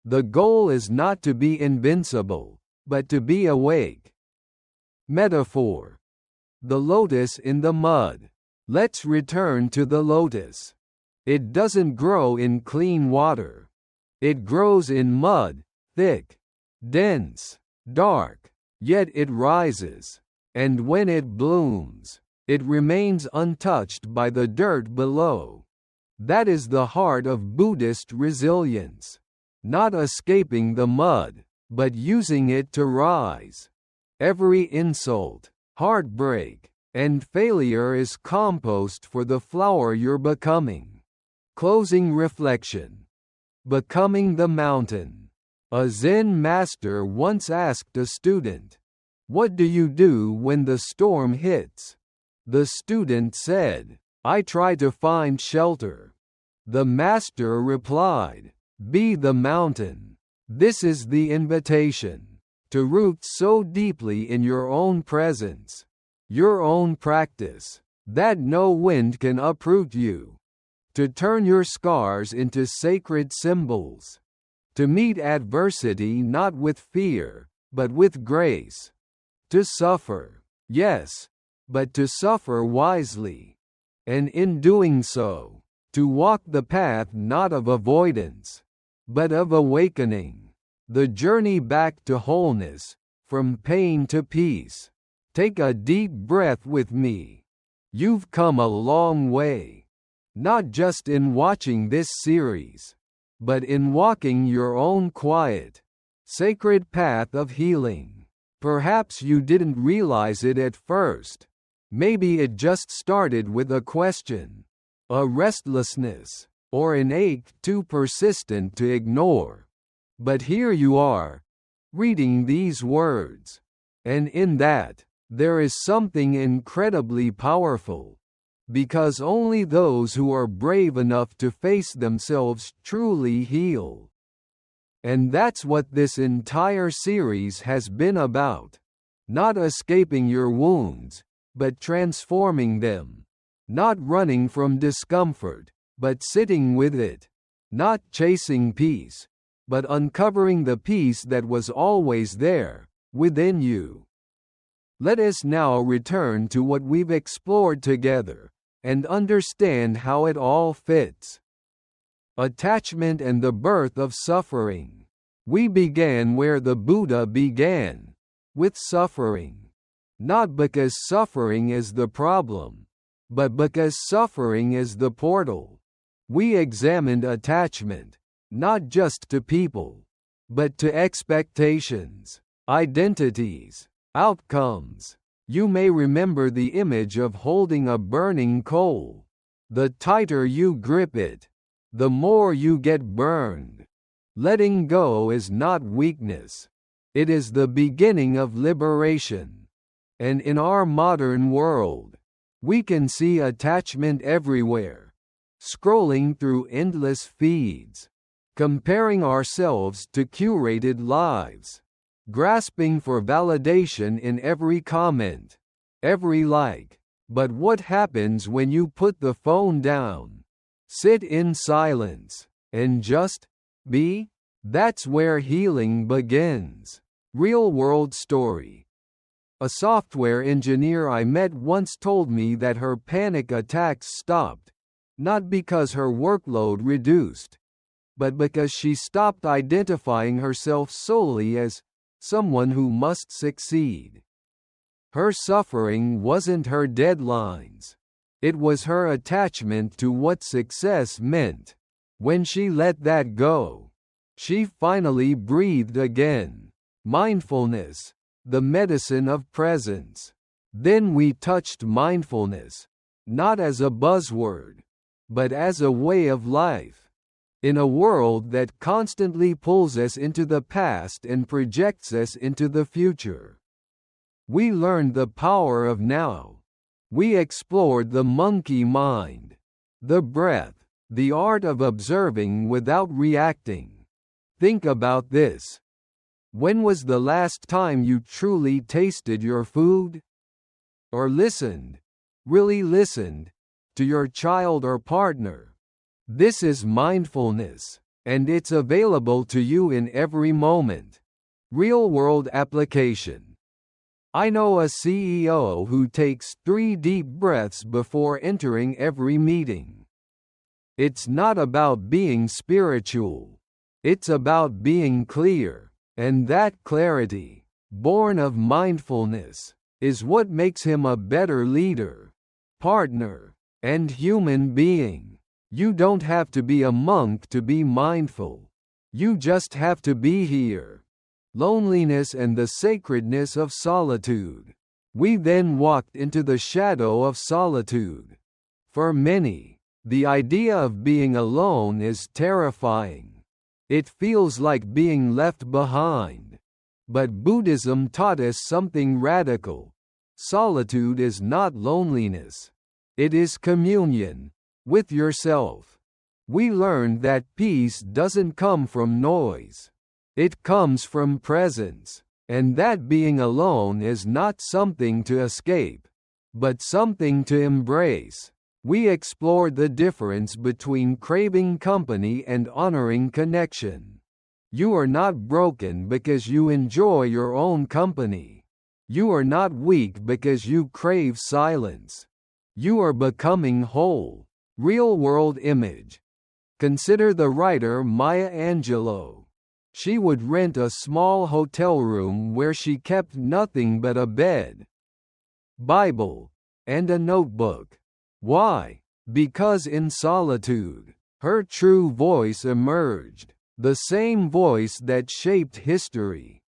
The goal is not to be invincible, but to be awake. Metaphor. The lotus in the mud. Let's return to the lotus. It doesn't grow in clean water. It grows in mud, thick, dense, dark, yet it rises. And when it blooms, it remains untouched by the dirt below. That is the heart of Buddhist resilience. Not escaping the mud, but using it to rise. Every insult, heartbreak, and failure is compost for the flower you're becoming. Closing reflection. Becoming the mountain. A Zen master once asked a student, "What do you do when the storm hits?" The student said, "I try to find shelter." The master replied, "Be the mountain." This is the invitation. To root so deeply in your own presence, your own practice, that no wind can uproot you. To turn your scars into sacred symbols. To meet adversity not with fear, but with grace. To suffer, yes, but to suffer wisely. And in doing so, to walk the path not of avoidance, but of awakening. The journey back to wholeness, from pain to peace. Take a deep breath with me. You've come a long way. Not just in watching this series, but in walking your own quiet, sacred path of healing. Perhaps you didn't realize it at first. Maybe it just started with a question, a restlessness, or an ache too persistent to ignore. But here you are, reading these words. And in that, there is something incredibly powerful. Because only those who are brave enough to face themselves truly heal. And that's what this entire series has been about. Not escaping your wounds, but transforming them. Not running from discomfort, but sitting with it. Not chasing peace, but uncovering the peace that was always there, within you. Let us now return to what we've explored together, and understand how it all fits. Attachment and the birth of suffering. We began where the Buddha began, with suffering. Not because suffering is the problem, but because suffering is the portal. We examined attachment, not just to people, but to expectations, identities, outcomes. You may remember the image of holding a burning coal. The tighter you grip it, the more you get burned. Letting go is not weakness. It is the beginning of liberation. And in our modern world, we can see attachment everywhere. Scrolling through endless feeds. Comparing ourselves to curated lives. Grasping for validation in every comment, every like. But what happens when you put the phone down? Sit in silence, and just be? That's where healing begins. Real-world story. A software engineer I met once told me that her panic attacks stopped, not because her workload reduced, but because she stopped identifying herself solely as someone who must succeed. Her suffering wasn't her deadlines. It was her attachment to what success meant. When she let that go, she finally breathed again. Mindfulness, the medicine of presence. Then we touched mindfulness, not as a buzzword, but as a way of life. In a world that constantly pulls us into the past and projects us into the future, we learned the power of now. We explored the monkey mind, the breath, the art of observing without reacting. Think about this. When was the last time you truly tasted your food? Or listened, really listened, to your child or partner? This is mindfulness, and it's available to you in every moment. Real-world application. I know a CEO who takes 3 deep breaths before entering every meeting. It's not about being spiritual. It's about being clear, and that clarity, born of mindfulness, is what makes him a better leader, partner, and human being. You don't have to be a monk to be mindful. You just have to be here. Loneliness and the sacredness of solitude. We then walked into the shadow of solitude. For many, the idea of being alone is terrifying. It feels like being left behind. But Buddhism taught us something radical. Solitude is not loneliness. It is communion with yourself. We learned that peace doesn't come from noise. It comes from presence, and that being alone is not something to escape, but something to embrace. We explored the difference between craving company and honoring connection. You are not broken because you enjoy your own company. You are not weak because you crave silence. You are becoming whole. Real-world image. Consider the writer Maya Angelou. She would rent a small hotel room where she kept nothing but a bed, Bible, and a notebook. Why? Because in solitude, her true voice emerged, the same voice that shaped history.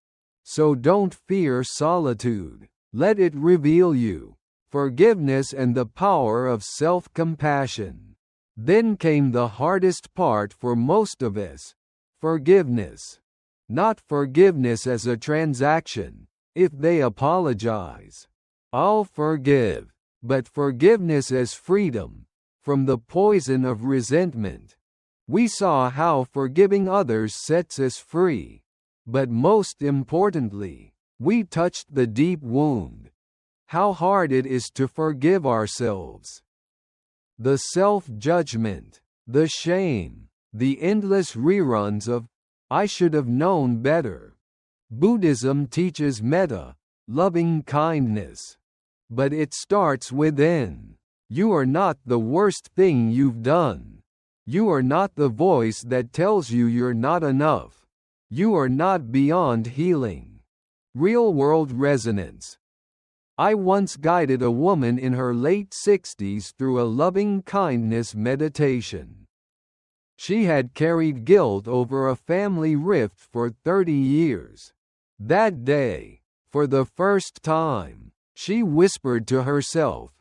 So don't fear solitude. Let it reveal you. Forgiveness and the power of self-compassion. Then came the hardest part for most of us. Forgiveness. Not forgiveness as a transaction. If they apologize, I'll forgive. But forgiveness as freedom from the poison of resentment. We saw how forgiving others sets us free. But most importantly, we touched the deep wound. How hard it is to forgive ourselves. The self-judgment, the shame, the endless reruns of, I should have known better. Buddhism teaches metta, loving kindness. But it starts within. You are not the worst thing you've done. You are not the voice that tells you you're not enough. You are not beyond healing. Real-world resonance. I once guided a woman in her late 60s through a loving-kindness meditation. She had carried guilt over a family rift for 30 years. That day, for the first time, she whispered to herself,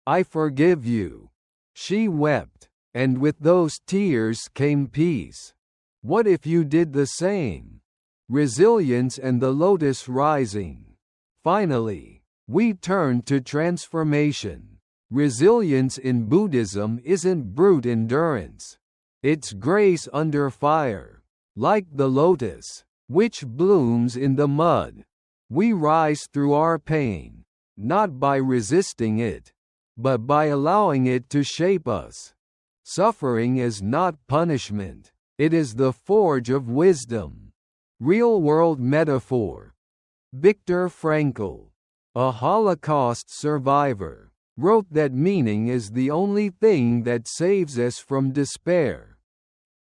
I forgive you. She wept, and with those tears came peace. What if you did the same? Resilience and the lotus rising. Finally, we turned to transformation. Resilience in Buddhism isn't brute endurance. It's grace under fire. Like the lotus, which blooms in the mud. We rise through our pain, not by resisting it, but by allowing it to shape us. Suffering is not punishment. It is the forge of wisdom. Real-world metaphor. Viktor Frankl, a Holocaust survivor, wrote that meaning is the only thing that saves us from despair.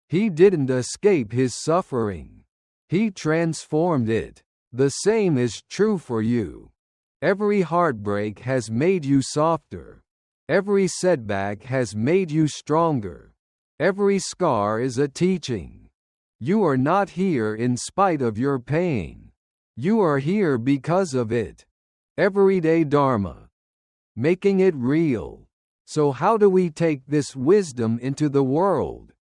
He didn't escape his suffering. He transformed it. The same is true for you. Every heartbreak has made you softer. Every setback has made you stronger. Every scar is a teaching. You are not here in spite of your pain. You are here because of it. Everyday Dharma. Making it real. So how do we take this wisdom into the world?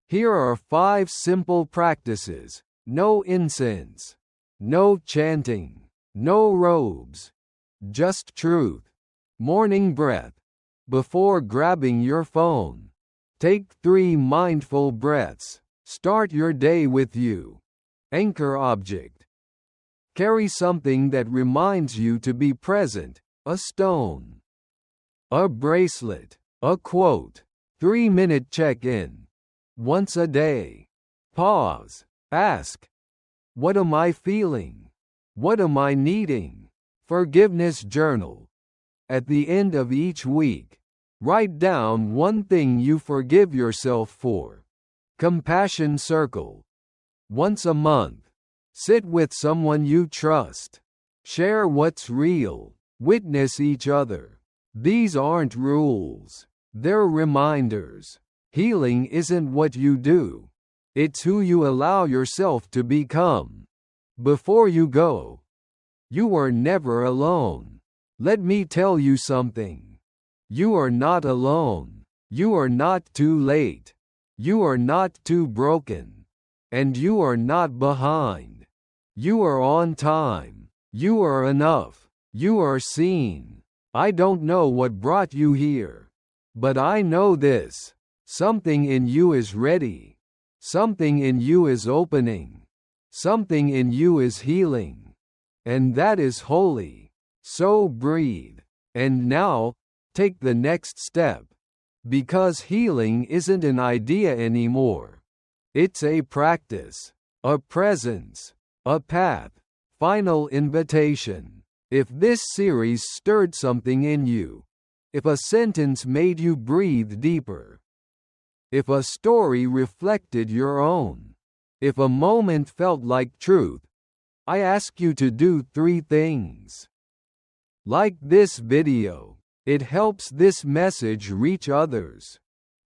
Here are 5 simple practices. No incense. No chanting. No robes. Just truth. Morning breath. Before grabbing your phone, take 3 mindful breaths. Start your day with you. Anchor object. Carry something that reminds you to be present, a stone, a bracelet, a quote. 3-minute check-in. Once a day. Pause. Ask, what am I feeling? What am I needing? Forgiveness journal. At the end of each week, write down one thing you forgive yourself for. Compassion circle. Once a month, sit with someone you trust. Share what's real. Witness each other. These aren't rules. They're reminders. Healing isn't what you do. It's who you allow yourself to become. Before you go, you are never alone. Let me tell you something. You are not alone. You are not too late. You are not too broken. And you are not behind. You are on time. You are enough. You are seen. I don't know what brought you here. But I know this. Something in you is ready. Something in you is opening. Something in you is healing. And that is holy. So breathe. And now, take the next step. Because healing isn't an idea anymore. It's a practice. A presence. A path. Final invitation. If this series stirred something in you, if a sentence made you breathe deeper, if a story reflected your own, if a moment felt like truth, I ask you to do 3 things. Like this video. It helps this message reach others.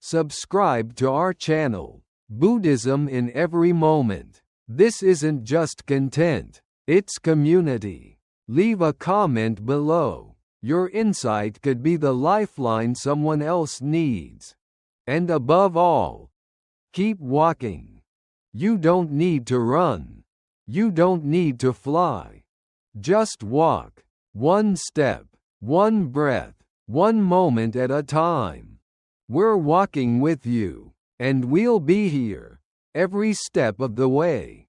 Subscribe to our channel, Buddhism in Every Moment. This isn't just content, it's community. Leave a comment below. Your insight could be the lifeline someone else needs. And above all, keep walking. You don't need to run. You don't need to fly. Just walk. One step, one breath, one moment at a time. We're walking with you, and we'll be here every step of the way.